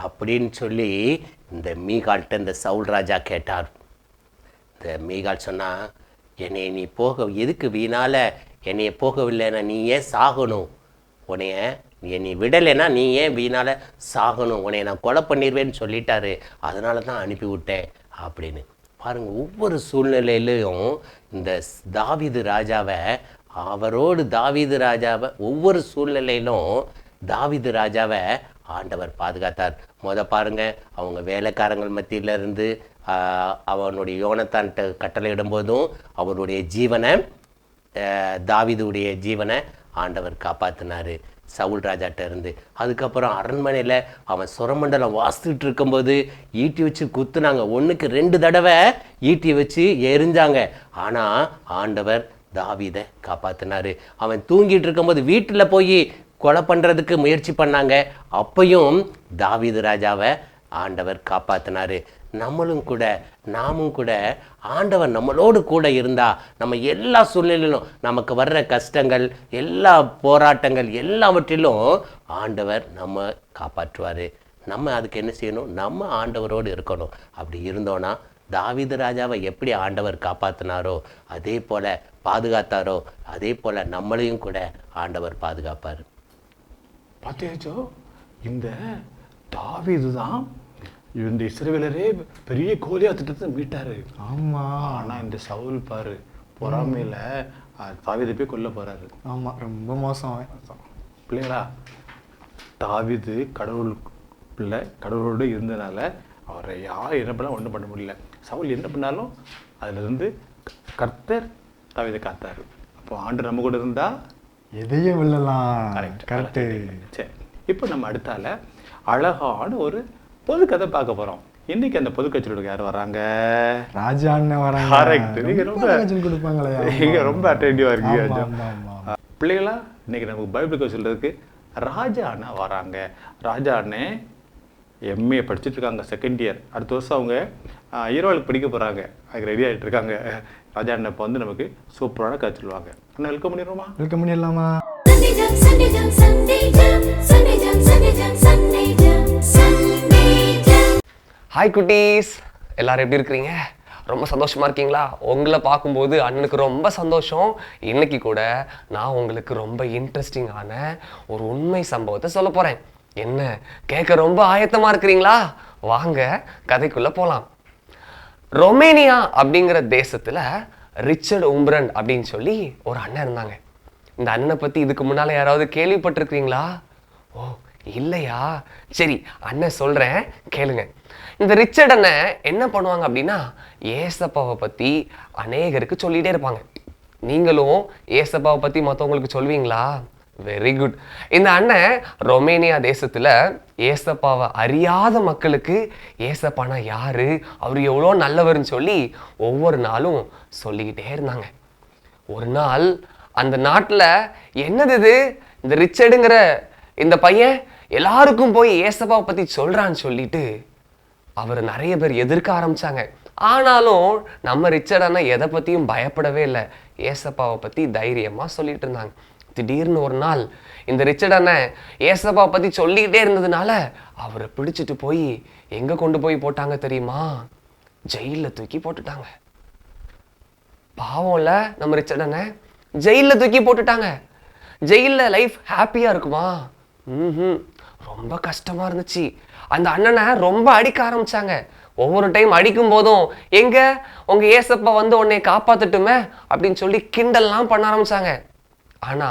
அப்படின்னு சொல்லி இந்த மீகால்கிட்ட இந்த சவுல் ராஜா கேட்டார். இந்த மீகால் சொன்னா, என்னை நீ போக எதுக்கு வீணால என்னைய போகவில்லைன்னா நீ ஏன் சாகணும், உன்னைய நீ விடலைன்னா நீ ஏன் வீணால சாகணும், உன்னைய நான் கொலை பண்ணிடுவேன்னு சொல்லிட்டாரு, அதனால தான் அனுப்பி விட்டேன் அப்படின்னு. பாருங்க, ஒவ்வொரு சூழ்நிலையிலையும் இந்த தாவீது ராஜாவை ஒவ்வொரு சூழ்நிலையிலும் தாவீது ராஜாவை ஆண்டவர் பாதுகாத்தார். பாருங்க, அவங்க வேலைக்காரங்கள் மத்தியில இருந்து அவனுடைய யோனத்தான்கிட்ட கட்டளையிடும் போதும் அவருடைய ஜீவனை, தாவீதுடைய ஜீவனை ஆண்டவர் காப்பாற்றினாரு சவுல் ராஜாட்ட இருந்து. அதுக்கப்புறம் அரண்மனையில் அவன் சுரமண்டலம் வாசித்துட்டு இருக்கும்போது ஈட்டி வச்சு குத்துனாங்க. 1க்கு 2 தடவை ஈட்டி வச்சு எரிஞ்சாங்க. ஆனால் ஆண்டவர் தாவீதை காப்பாற்றினாரு. அவன் தூங்கிட்டு இருக்கும்போது வீட்டில் போய் கொலை பண்ணுறதுக்கு முயற்சி பண்ணாங்க. அப்பையும் தாவீது ராஜாவை ஆண்டவர் காப்பாற்றினாரு. நாமும் கூட ஆண்டவர் நம்மளோடு கூட இருந்தா நம்ம எல்லா சூழ்நிலையிலும், நமக்கு வர்ற கஷ்டங்கள், எல்லா போராட்டங்கள் எல்லாவற்றிலும் ஆண்டவர் நம்ம காப்பாற்றுவார். நம்ம அதுக்கு என்ன செய்யணும்? நம்ம ஆண்டவரோடு இருக்கணும். அப்படி இருந்தோன்னா தாவீது ராஜாவை எப்படி ஆண்டவர் காப்பாற்றினாரோ அதே போல பாதுகாத்தாரோ அதே போல நம்மளையும் கூட ஆண்டவர் பாதுகாப்பார். பார்த்தேச்சோ, இந்த தாவீது தான் இந்த இஸ்ரவேலரே பெரிய கோலியா திட்டத்தை மீட்டாரு. ஆமா. ஆனா இந்த சவுல் பாரு, பொறாமையில தாவீதை போய் கொல்ல போறாரு. ஆமா, ரொம்ப மோசம் பிள்ளைங்களா. தாவீது கடவுள் பிள்ளை, கடவுளோடு இருந்தனால அவரை யார் என்ன பண்ணாலும் ஒன்றும் பண்ண முடியல. சவுல் என்ன பண்ணாலும் அதுல இருந்து கர்த்தர் தாவீதை காத்தாரு. அப்போ ஆண்டு நம்ம கூட இருந்தா எதையும் வெல்லலாம். கரெக்ட். சரி, இப்போ நம்ம அடுத்தால அழகான ஒரு பொது கதை பார்க்க போகிறோம். இன்னைக்கு அந்த பொது கட்சியோட யார் வராங்க? ராஜா அண்ணன் வராங்க. கரெக்ட். நீங்க ரொம்ப கட்சியில் கொடுப்பாங்களே. நீங்க ரொம்ப அட்டென்டிவா இருக்கீங்க. ஆமா, ஆமா. பிள்ளைகளா, இன்னைக்கு நமக்கு பைபிள் சொல்றதுக்கு ராஜா அண்ணா வராங்க. ராஜா அண்ணே எம்ஏ படிச்சுட்டு இருக்காங்க, செகண்ட் இயர். அடுத்த வருஷம் அவங்க ஈரோடுக்கு படிக்க போறாங்க, அதுக்கு ரெடி ஆகிட்டு இருக்காங்க. ராஜா அண்ணன் இப்போ வந்து நமக்கு சூப்பரான கதை சொல்லுவாங்க. அண்ணா வெல்கம் பண்ணிடுவோமா? வெல்கம் பண்ணிடலாமா? ஹாய் குட்டீஸ், எல்லாரும் எப்படி இருக்கிறீங்க? ரொம்ப சந்தோஷமா இருக்கீங்களா? உங்களை பார்க்கும்போது அண்ணனுக்கு ரொம்ப சந்தோஷம். இன்னைக்கு கூட நான் உங்களுக்கு ரொம்ப இன்ட்ரெஸ்டிங்கான ஒரு உண்மை சம்பவத்தை சொல்ல போறேன். என்ன கேட்க ரொம்ப ஆயத்தமா இருக்கிறீங்களா? வாங்க கதைக்குள்ள போலாம். ரொமேனியா அப்படிங்கிற தேசத்துல ரிச்சர்ட் உம்ப்ரன் அப்படின்னு சொல்லி ஒரு அண்ணன் இருந்தாங்க. இந்த அண்ணனை பத்தி இதுக்கு முன்னால யாராவது கேள்விப்பட்டிருக்கீங்களா? ஓ இல்லையா? சரி, அண்ணன் சொல்றேன் கேளுங்க. இந்த ரிச்சர்ட் அண்ணன் என்ன பண்ணுவாங்க அப்படின்னா, ஏசப்பாவை பத்தி அநேகருக்கு சொல்லிட்டே இருப்பாங்க. நீங்களும் ஏசப்பாவை பத்தி மற்றவங்களுக்கு சொல்வீங்களா? Very good. இந்த அண்ணன் ரொமேனியா தேசத்துல ஏசப்பாவை அறியாத மக்களுக்கு ஏசப்பானா யாரு, அவர் எவ்வளோ நல்லவர்னு சொல்லி ஒவ்வொரு நாளும் சொல்லிக்கிட்டே இருந்தாங்க. ஒரு நாள் அந்த நாட்டில் என்னது இது, இந்த ரிச்சர்டுங்கிற இந்த பையன் எல்லாருக்கும் போய் ஏசப்பாவை பத்தி சொல்றான்னு சொல்லிட்டு அவர் நிறைய பேர் எதிர்க்க ஆரம்பிச்சாங்க. ஆனாலும் நம்ம ரிச்சர்ட் அண்ணா எதை பத்தியும் பயப்படவே இல்லை, ஏசப்பாவை பத்தி தைரியமா சொல்லிட்டு இருந்தாங்க. திடீர்னு ஒரு நாள் இந்த ரிச்சர்ட் அண்ணன் ஏசப்பாவை பத்தி சொல்லிக்கிட்டே இருந்ததுனால அவரை பிடிச்சிட்டு போய் எங்க கொண்டு போய் போட்டாங்க தெரியுமா? ஜெயில தூக்கி போட்டுட்டாங்க. பாவம்ல நம்ம ரிச்சர்ட் அண்ணன், ஜெயில தூக்கி போட்டுட்டாங்க. ஜெயில லைஃப் ஹாப்பியா இருக்குமா? ரொம்ப கஷ்டமா இருந்துச்சு. அந்த அண்ணனை ரொம்ப அடிக்க ஆரம்பிச்சாங்க. ஒவ்வொரு டைம் அடிக்கும் போதும் எங்க உங்க ஏசப்பா வந்து உன்னை காப்பாத்தட்டுமே அப்படின்னு சொல்லி கிண்டல்லாம் பண்ண ஆரம்பிச்சாங்க. ஆனா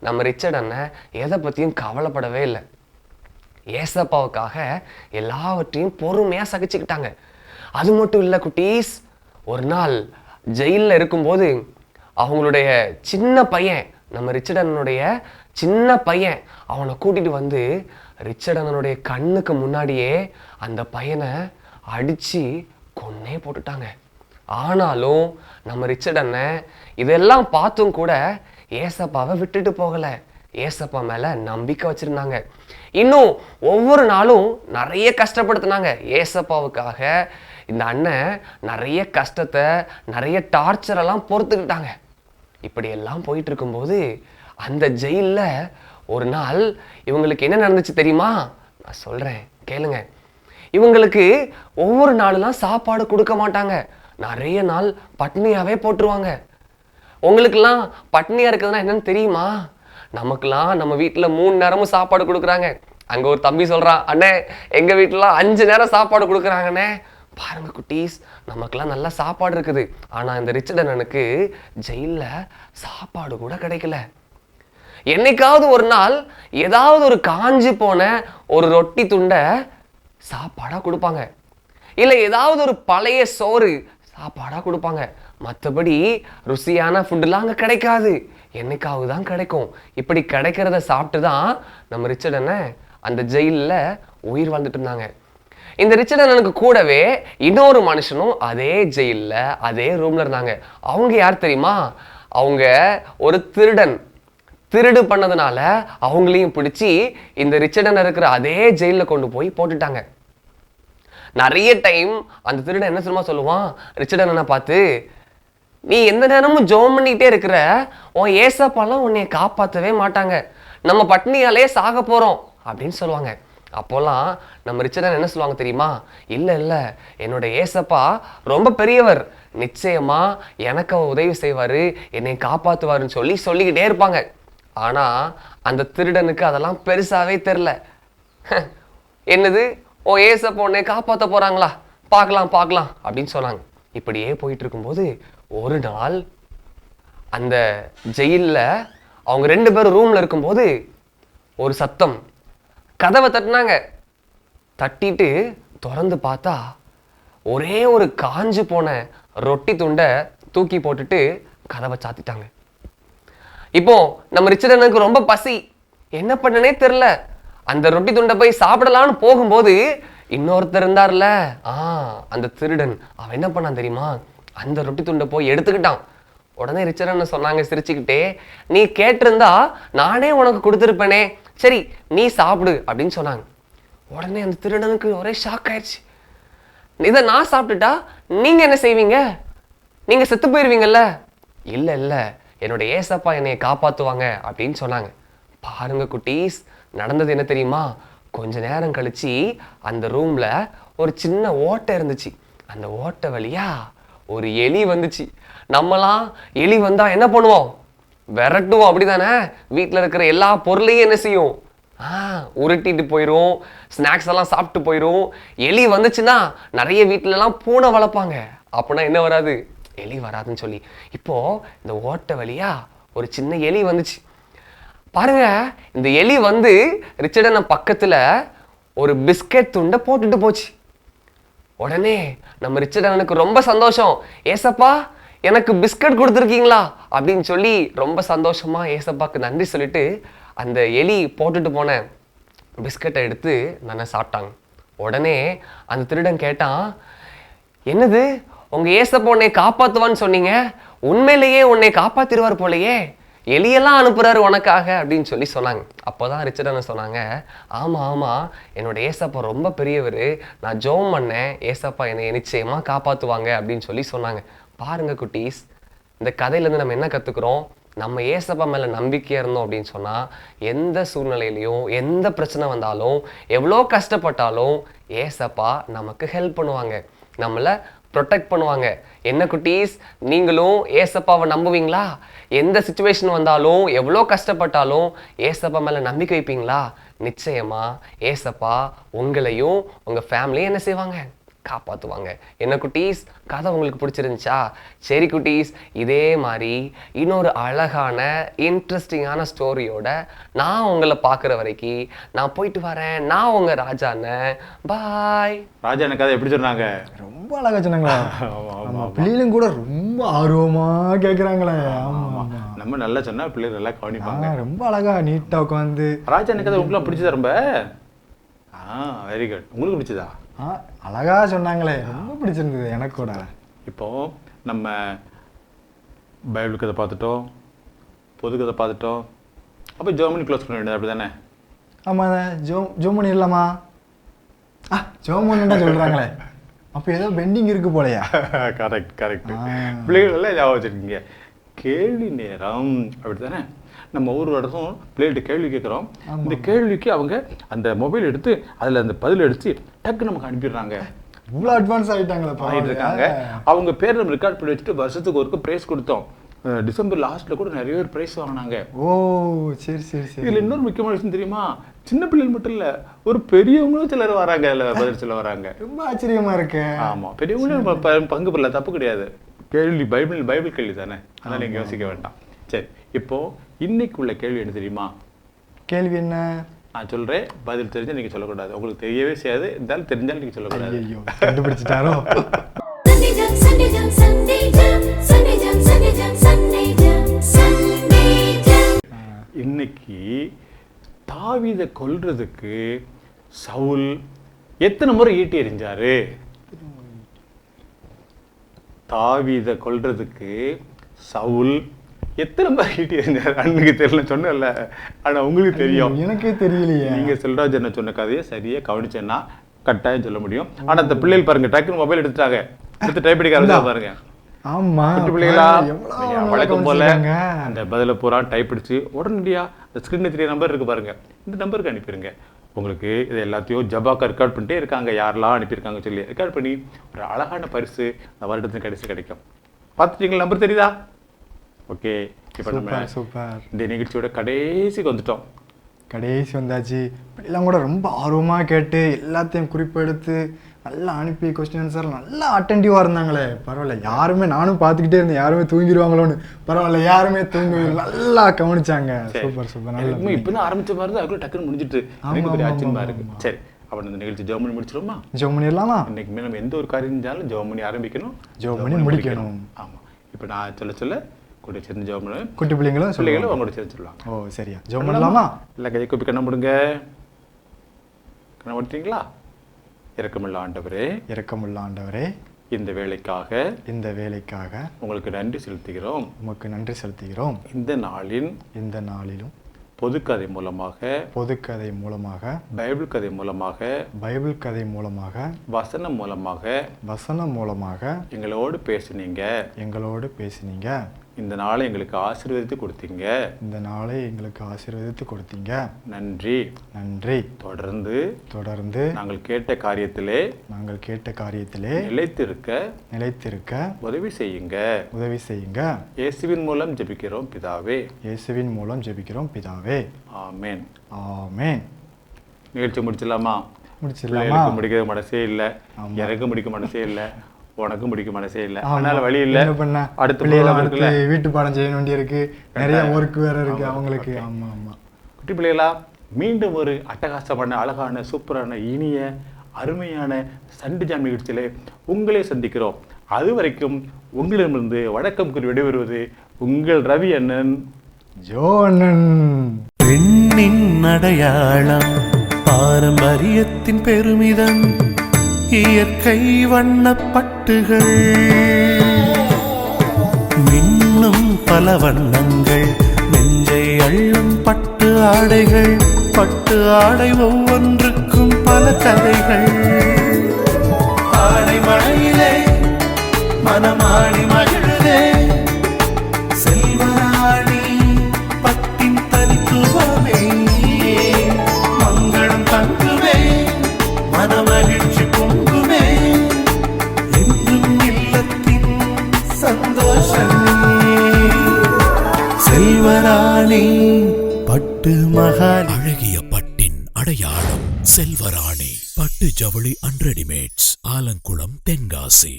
நம்ம ரிச்சர்ட் அண்ணன் எதை பத்தியும் கவலைப்படவே இல்லை. ஏசப்பாவுக்காக எல்லாவற்றையும் பொறுமையா சகிச்சுக்கிட்டாங்க. அது மட்டும் இல்லை குட்டீஸ், ஒரு நாள் ஜெயிலில் இருக்கும்போது அவங்களுடைய சின்ன பையன், நம்ம ரிச்சர்ட் அண்ணனுடைய சின்ன பையன், அவனை கூட்டிட்டு வந்து ரிச்சர்ட் அண்ணனுடைய கண்ணுக்கு முன்னாடியே அந்த பையனை அடிச்சு கொன்னே போட்டுட்டாங்க. ஆனாலும் நம்ம ரிச்சர்ட் அண்ணன் இதெல்லாம் பார்த்தும் கூட ஏசப்பாவை விட்டுட்டு போகல. ஏசப்பா மேல நம்பிக்கை வச்சிருந்தாங்க. இன்னும் ஒவ்வொரு நாளும் நிறைய கஷ்டப்படுத்தினாங்க. ஏசப்பாவுக்காக இந்த அண்ணன் நிறைய கஷ்டத்தை, நிறைய டார்ச்சர் எல்லாம் பொறுத்துக்கிட்டாங்க. இப்படி எல்லாம் போயிட்டு இருக்கும்போது அந்த ஜெயில்ல ஒரு நாள் இவங்களுக்கு என்ன நடந்துச்சு தெரியுமா? நான் சொல்றேன் கேளுங்க. இவங்களுக்கு ஒவ்வொரு நாளுலாம் சாப்பாடு கொடுக்க மாட்டாங்க. நிறைய நாள் பட்னியாவே போட்டுருவாங்க. உங்களுக்கெல்லாம் பட்னியா இருக்குதுன்னா என்னன்னு தெரியுமா? நமக்கெல்லாம் நம்ம வீட்டுல 3 நேரமும் சாப்பாடு கொடுக்குறாங்க. அங்க ஒரு தம்பி சொல்றான், அண்ணே எங்க வீட்டுலாம் 5 நேரம் சாப்பாடு கொடுக்குறாங்கண்ணே. பாருங்க குட்டீஸ், நமக்கெல்லாம் நல்லா சாப்பாடு இருக்குது. ஆனா இந்த ரிச்சர்ட் அண்ணனுக்கு ஜெயில சாப்பாடு கூட கிடைக்கல. என்னைக்காவது ஒரு நாள் ஏதாவது ஒரு காஞ்சி போன ஒரு ரொட்டி துண்டை சாப்பாடா கொடுப்பாங்க, இல்லை ஏதாவது ஒரு பழைய சோறு சாப்பாடா கொடுப்பாங்க. மற்றபடி ருசியான ஃபுட்டுலாம் அங்கே கிடைக்காது, என்னைக்காவது தான் கிடைக்கும். இப்படி கிடைக்கிறத சாப்பிட்டு தான் நம்ம ரிச்சர்ட் அண்ணன் அந்த ஜெயிலில் உயிர் வாழ்ந்துட்டு இருந்தாங்க. இந்த ரிச்சர்ட் அண்ணனுக்கு கூடவே இன்னொரு மனுஷனும் அதே ஜெயிலில் அதே ரூம்ல இருந்தாங்க. அவங்க யார் தெரியுமா? அவங்க ஒரு திருடு பண்ணதுனால அவங்களையும் பிடிச்சி இந்த ரிச்சர்ட் அண்ணன் இருக்கிற அதே ஜெயிலில் கொண்டு போய் போட்டுட்டாங்க. நிறைய டைம் அந்த திருடன் என்ன சொல்லுமா சொல்லுவான் ரிச்சர்ட் அண்ணனை பார்த்து, நீ எந்த நேரமும் ஜோம் பண்ணிக்கிட்டே இருக்கிற, உன் ஏசப்பாலாம் உன்னை காப்பாற்றவே மாட்டாங்க, நம்ம பட்னியாலே சாக போகிறோம் அப்படின்னு சொல்லுவாங்க. அப்போல்லாம் நம்ம ரிச்சர்ட் அண்ணன் என்ன சொல்லுவாங்க தெரியுமா? இல்லை என்னோட ஏசப்பா ரொம்ப பெரியவர், நிச்சயமா எனக்கு உதவி செய்வார், என்னை காப்பாற்றுவாருன்னு சொல்லிக்கிட்டே இருப்பாங்க. ஆனால் அந்த திருடனுக்கு அதெல்லாம் பெருசாகவே தெரில. என்னது, ஓ ஏசப்பா உன்னை காப்பாற்ற போகிறாங்களா, பார்க்கலாம் அப்படின்னு சொன்னாங்க. இப்படியே போயிட்டு இருக்கும்போது ஒரு நாள் அந்த ஜெயிலில் அவங்க 2 பேரும் ரூமில் இருக்கும்போது ஒரு சத்தம். கதவை தட்டினாங்க. தட்டிட்டு திறந்து பார்த்தா ஒரே ஒரு காஞ்சு போன ரொட்டி துண்டை தூக்கி போட்டுட்டு கதவை சாத்திட்டாங்க. இப்போ நம்ம ரிச்சர்ட் அண்ணனுக்கு ரொம்ப பசி, என்ன பண்ணனே தெரில. அந்த ரொட்டி துண்டை போய் சாப்பிடலான்னு போகும்போது இன்னொருத்தர் இருந்தார்ல அந்த திருடன், அவன் என்ன பண்ணான் தெரியுமா, அந்த ரொட்டி துண்டை போய் எடுத்துக்கிட்டான். உடனே ரிச்சர் அண்ணன் சொன்னாங்க சிரிச்சுக்கிட்டே, நீ கேட்டிருந்தா நானே உனக்கு கொடுத்துருப்பேனே, சரி நீ சாப்பிடு அப்படின்னு சொன்னாங்க. உடனே அந்த திருடனுக்கு ஒரே ஷாக் ஆயிடுச்சு. இதை நான் சாப்பிட்டுட்டா நீங்க என்ன செய்வீங்க, நீங்க செத்து போயிருவீங்கல்ல. இல்ல இல்ல, என்னோட ஏசப்பா என்னைய காப்பாத்துவாங்க அப்படின்னு சொன்னாங்க. பாருங்க குட்டீஸ், நடந்தது என்ன தெரியுமா, கொஞ்ச நேரம் கழிச்சு அந்த ரூம்ல ஒரு சின்ன ஓட்டை இருந்துச்சு. அந்த ஓட்டை வழியா ஒரு எலி வந்துச்சு. நம்மலாம் எலி வந்தா என்ன பண்ணுவோம், விரட்டுவோம் அப்படிதானே. வீட்டில் இருக்கிற எல்லா பொருளையும் என்ன செய்யும், உருட்டிட்டு போயிடும், ஸ்நாக்ஸ் எல்லாம் சாப்பிட்டு போயிடும். எலி வந்துச்சுன்னா நிறைய வீட்டிலலாம் பூனை வளர்ப்பாங்க, அப்படின்னா என்ன வராது, எலி வராதுன்னு சொல்லி. இப்போ இந்த ஓட்டை வழியா ஒரு சின்ன எலி வந்துச்சு. பாருங்க, இந்த எலி வந்து ரிச்சர்டன பக்கத்துல ஒரு பிஸ்கட் துண்டை போட்டுட்டு போச்சு. உடனே நம்ம ரிச்சர்டனுக்கு ரொம்ப சந்தோஷம். ஏசப்பா எனக்கு பிஸ்கட் கொடுத்துருக்கீங்களா அப்படின்னு சொல்லி ரொம்ப சந்தோஷமா ஏசப்பாக்கு நன்றி சொல்லிட்டு அந்த எலி போட்டுட்டு போன பிஸ்கட்டை எடுத்து நான் சாப்பிட்டாங்க. உடனே அந்த திருடன் கேட்டான், என்னது உங்க ஏசப்பா உன்னை காப்பாத்துவான்னு சொன்னீங்க, உண்மையிலேயே உன்னை காப்பாத்திடுவார் போலையே, எலியெல்லாம் அனுப்புறாரு உனக்காக அப்படின்னு சொல்லி சொன்னாங்க. அப்போதான் ரிச்சர்டன் சொன்னாங்க, ஆமா ஆமா, என்னோட ஏசப்பா ரொம்ப பெரியவர், நான் ஜெபம் பண்ணேன், ஏசப்பா என்னை நிச்சயமா காப்பாத்துவாங்க அப்படின்னு சொல்லி சொன்னாங்க. பாருங்க குட்டீஸ், இந்த கதையிலேருந்து நம்ம என்ன கற்றுக்குறோம், நம்ம ஏசப்பா மேலே நம்பிக்கையாக இருந்தோம் அப்படின்னு சொன்னால் எந்த சூழ்நிலையிலையும் எந்த பிரச்சனை வந்தாலும் எவ்வளோ கஷ்டப்பட்டாலும் ஏசப்பா நமக்கு ஹெல்ப் பண்ணுவாங்க, நம்மளை ப்ரொடெக்ட் பண்ணுவாங்க. என்ன குட்டீஸ், நீங்களும் ஏசப்பாவை நம்புவீங்களா? எந்த சுச்சுவேஷன் வந்தாலும் எவ்வளோ கஷ்டப்பட்டாலும் ஏசப்பா மேலே நம்பிக்கை வைப்பீங்களா? நிச்சயமா ஏசப்பா உங்களையும் உங்கள் ஃபேமிலியும் என்ன செய்வாங்க, காப்பாற்றுவாங்க. என்ன குட்டீஸ், கதை உங்களுக்கு பிடிச்சிருந்துச்சா? சரி குட்டீஸ், இதே மாதிரி இன்னொரு அழகான இன்ட்ரெஸ்டிங்கான ஸ்டோரியோட நான் உங்களை பார்க்குற வரைக்கும் நான் போயிட்டு வரேன். நான் உங்கள் ராஜாண்ண. பாய். ராஜா எனக்கு கதை எப்படி சொன்னாங்க? ரொம்ப அழகா சொன்னாங்களா? பிள்ளைகளும் கூட ரொம்ப ஆர்வமா கேட்குறாங்களே. நம்ம நல்லா சொன்னா பிள்ளைகள் நல்லா கவனிப்பாங்க. ரொம்ப அழகா நீட்டா உட்காந்து. ராஜா எனக்கு கதை உங்களுக்கு பிடிச்சதா? ரொம்ப வெரி குட். உங்களுக்கு பிடிச்சதா? அழகா சொன்னாங்களே, ரொம்ப பிடிச்சிருந்தது எனக்கு கூட. இப்போ நம்ம பைபிள் கதை பார்த்துட்டோம், பொது கதை பார்த்துட்டோம், அப்போ ஜெர்மனி க்ளோஸ் பண்ண வேண்டியது அப்படி தானே? ஆமாம், ஜோமனி இல்லாமா? ஜோமனி சொல்கிறாங்களே, அப்போ ஏதோ பெண்டிங் இருக்கு போலையா? Correct correct. பிள்ளைகள் எல்லாம் ஞாபகம் வச்சுருக்கீங்க. கேள்வி நேரம் அப்படி தானே? நம்ம ஒவ்வொரு இடத்தும் பிள்ளைகிட்ட கேள்வி கேட்குறோம். இந்த கேள்விக்கு அவங்க அந்த மொபைல் எடுத்து அதில் அந்த பதில் எடுத்து டக்கு நமக்கு அனுப்பிடுறாங்க. இவ்வளோ அட்வான்ஸ் ஆகிட்டாங்களா? இருக்காங்க. அவங்க பேர் நம்ம ரெக்கார்ட் பண்ணி வச்சுட்டு வருஷத்துக்கு ஒருக்க ப்ரைஸ் கொடுத்தோம். டிசம்பர் லாஸ்ட்டில் கூட நிறைய பேர் ப்ரைஸ் வாங்கினாங்க. ஓ சரி சரி சரி. இதில் இன்னொரு முக்கியமான விஷயம் தெரியுமா, சின்ன பிள்ளைகள் மட்டும் இல்லை, ஒரு பெரியவங்களும் சிலர் வராங்க, அதில் பதில் சொல்ல வராங்க. ரொம்ப ஆச்சரியமா இருக்கு. ஆமாம், பெரியவங்களும் பங்கு பெறல, தப்பு கிடையாது. கேள்வி பைபிள் கேள்வி தானே, அதனால் நீங்கள் யோசிக்க வேண்டாம். சரி, இப்போ இன்னைக்கு உள்ள கேள்வி என்ன தெரியுமா? கேள்வி என்ன? நான் சொல்றேன், பதில் தெரிஞ்சா நீங்க சொல்லக்கூடாது. உங்களுக்கு தெரியவே செய்யாது, இருந்தாலும் தெரிஞ்சாலும் நீங்க சொல்லக்கூடாது. ஐயோ, கண்டுபிடிச்சிட்டாரோ? இன்னைக்கு தாவீதை கொல்றதுக்கு சவுல் எத்தனை முறை ஈட்டி எறிஞ்சாரு? தாவீதை கொல்றதுக்கு சவுல் எத்தனை முறை ஈட்டி எறிஞ்சாரு? அன்னைக்கு தெரியல சொன்னல, ஆனா உங்களுக்கு தெரியும். எனக்கே தெரியலையே. நீங்க செல்வராஜ் என்ன சொன்ன கதையை சரியா கவனிச்சேன்னா கட்டாயம் சொல்ல முடியும். ஆனா அந்த பிள்ளைகள் பாருங்க, டக்குன்னு மொபைல் எடுத்துட்டாங்க, எடுத்து டைப் அடிக்க ஆரம்பிச்சா பாருங்க. ஆமா, பிள்ளைகளா வழக்கம் போல அந்த பதில பூரா டைப் அடிச்சு உடனடியா இந்த ஸ்கிரீன்ல தெரிய நம்பர் இருக்கு பாருங்க, இந்த நம்பருக்கு அனுப்பிடுங்க. உங்களுக்கு இது எல்லாத்தையும் ஜபாக்கா ரெக்கார்ட் பண்ணிட்டே இருக்காங்க, யாரெல்லாம் அனுப்பியிருக்காங்க சொல்லி ரெக்கார்ட் பண்ணி ஒரு அழகான பரிசு அந்த வருடத்தின் கடைசி கிடைக்கும். பார்த்துட்டீங்களா? நம்பர் தெரியுதா? ஓகே, இப்போ நம்ம சூப்பர் இந்த நிகழ்ச்சியோட கடைசிக்கு வந்துட்டோம். கடைசி வந்தாச்சு. எல்லாம் கூட ரொம்ப ஆர்வமாக கேட்டு எல்லாத்தையும் குறிப்பெடுத்து நல்லா அனுப்பி கொஸ்டின் ஆன்சர் நல்லா அட்டென்டிவாக இருந்தாங்களே. பரவாயில்ல, யாருமே நானும் பார்த்துக்கிட்டே இருந்தேன், யாருமே தூங்கிடுவாங்களோன்னு. பரவாயில்ல, யாருமே தூங்கி நல்லா கவனிச்சாங்க. Super super. நல்லா இப்போ தான் ஆரம்பிச்ச மாதிரி தான் அதுக்குள்ள டக்குன்னு முடிஞ்சிட்டு எனக்கு ஆச்சரியமா இருக்கு. சரி, அப்போ இந்த நிகழ்ச்சி ஜெர்மனி முடிச்சிருமா? ஜெர்மனி இல்லாமா? இன்னைக்குமே நம்ம எந்த ஒரு காரியம் செஞ்சாலும் ஜெர்மனி ஆரம்பிக்கணும், ஜெர்மனி முடிக்கணும். ஆமாம், இப்போ நான் சொல்ல கூட சேர்ந்து ஜெர்மனி குட்டி பிள்ளைங்களும் அவங்களோட சேர்ந்து சொல்லலாம். ஓ சரியா, ஜெர்மனி இல்லாமா? இல்லை, கையை கூப்பி கண்ணை முடுங்க. கண்ணை முடித்தீங்களா? இரக்கமுள்ள ஆண்டவரே, இரக்கமுள்ள ஆண்டவரே, இந்த வேலைக்காக உங்களுக்கு நன்றி செலுத்துகிறோம். உமக்கு நன்றி செலுத்துகிறோம். இந்த நாளிலும் பொதுக்கதை மூலமாக பைபிள் கதை மூலமாக வசனம் மூலமாக எங்களோடு பேசினீங்க. இந்த நாளை எங்களுக்கு ஆசீர்வதித்து கொடுத்தீங்க. நன்றி. தொடர்ந்து நாங்கள் கேட்ட காரியத்திலே நிலைத்திருக்க உதவி செய்யுங்க. இயேசுவின் மூலம் ஜெபிக்கிறோம் பிதாவே. ஆமென். நிகழ்ச்சி முடிச்சிடலாமா? முடிக்க மனசே இல்லை, எனக்கு முடிக்க மனசே இல்லை, உனக்கும் முடிக்க மனசே இல்லை. அதனால வழி இல்லை. அடுத்து வீட்டு பாடம் செய்ய வேண்டி இருக்கு, நிறைய ஒர்க் வேற இருக்கு அவங்களுக்கு. ஆமா ஆமா. குட்டி பிள்ளைகளா, மீண்டும் ஒரு அட்டகாசமான, அழகான, சூப்பரான, இனிய, அருமையான சண்டே ஜாம் நிகழ்ச்சியிலே உங்களை சந்திக்கிறோம். அது வரைக்கும் உங்களிடமிருந்து வணக்கம் கூறி விடைபெறுவது உங்கள் ரவி அண்ணன், ஜோ அண்ணன். பெண்ணின் அடையாளம், பாரம்பரியத்தின் பெருமிதம், இயற்கை வண்ணப்பட்டுகள், மின்னும் பல வண்ணங்கள், நெஞ்சை அள்ளும் பட்டு ஆடைகள், பட்டு ஆடை ஒவ்வொன்றுக்கும் பல கதைகள். ஆடை மழையிலே மனமாடி மகிழுதே, செல்வராணி பட்டின் தனித்துவமே, மங்களம் தங்குவே, மனமகிழ்ச்சி பொங்குமே, என்றும் இல்லத்தின் சந்தோஷமே. செல்வராணி பட்டு மகால், அழகிய பட்டின் அடையாளம் செல்வராணி பட்டு ஜவுளி அண்ட் ரெடிமேட்ஸ், ஆலங்குளம், தென்காசி.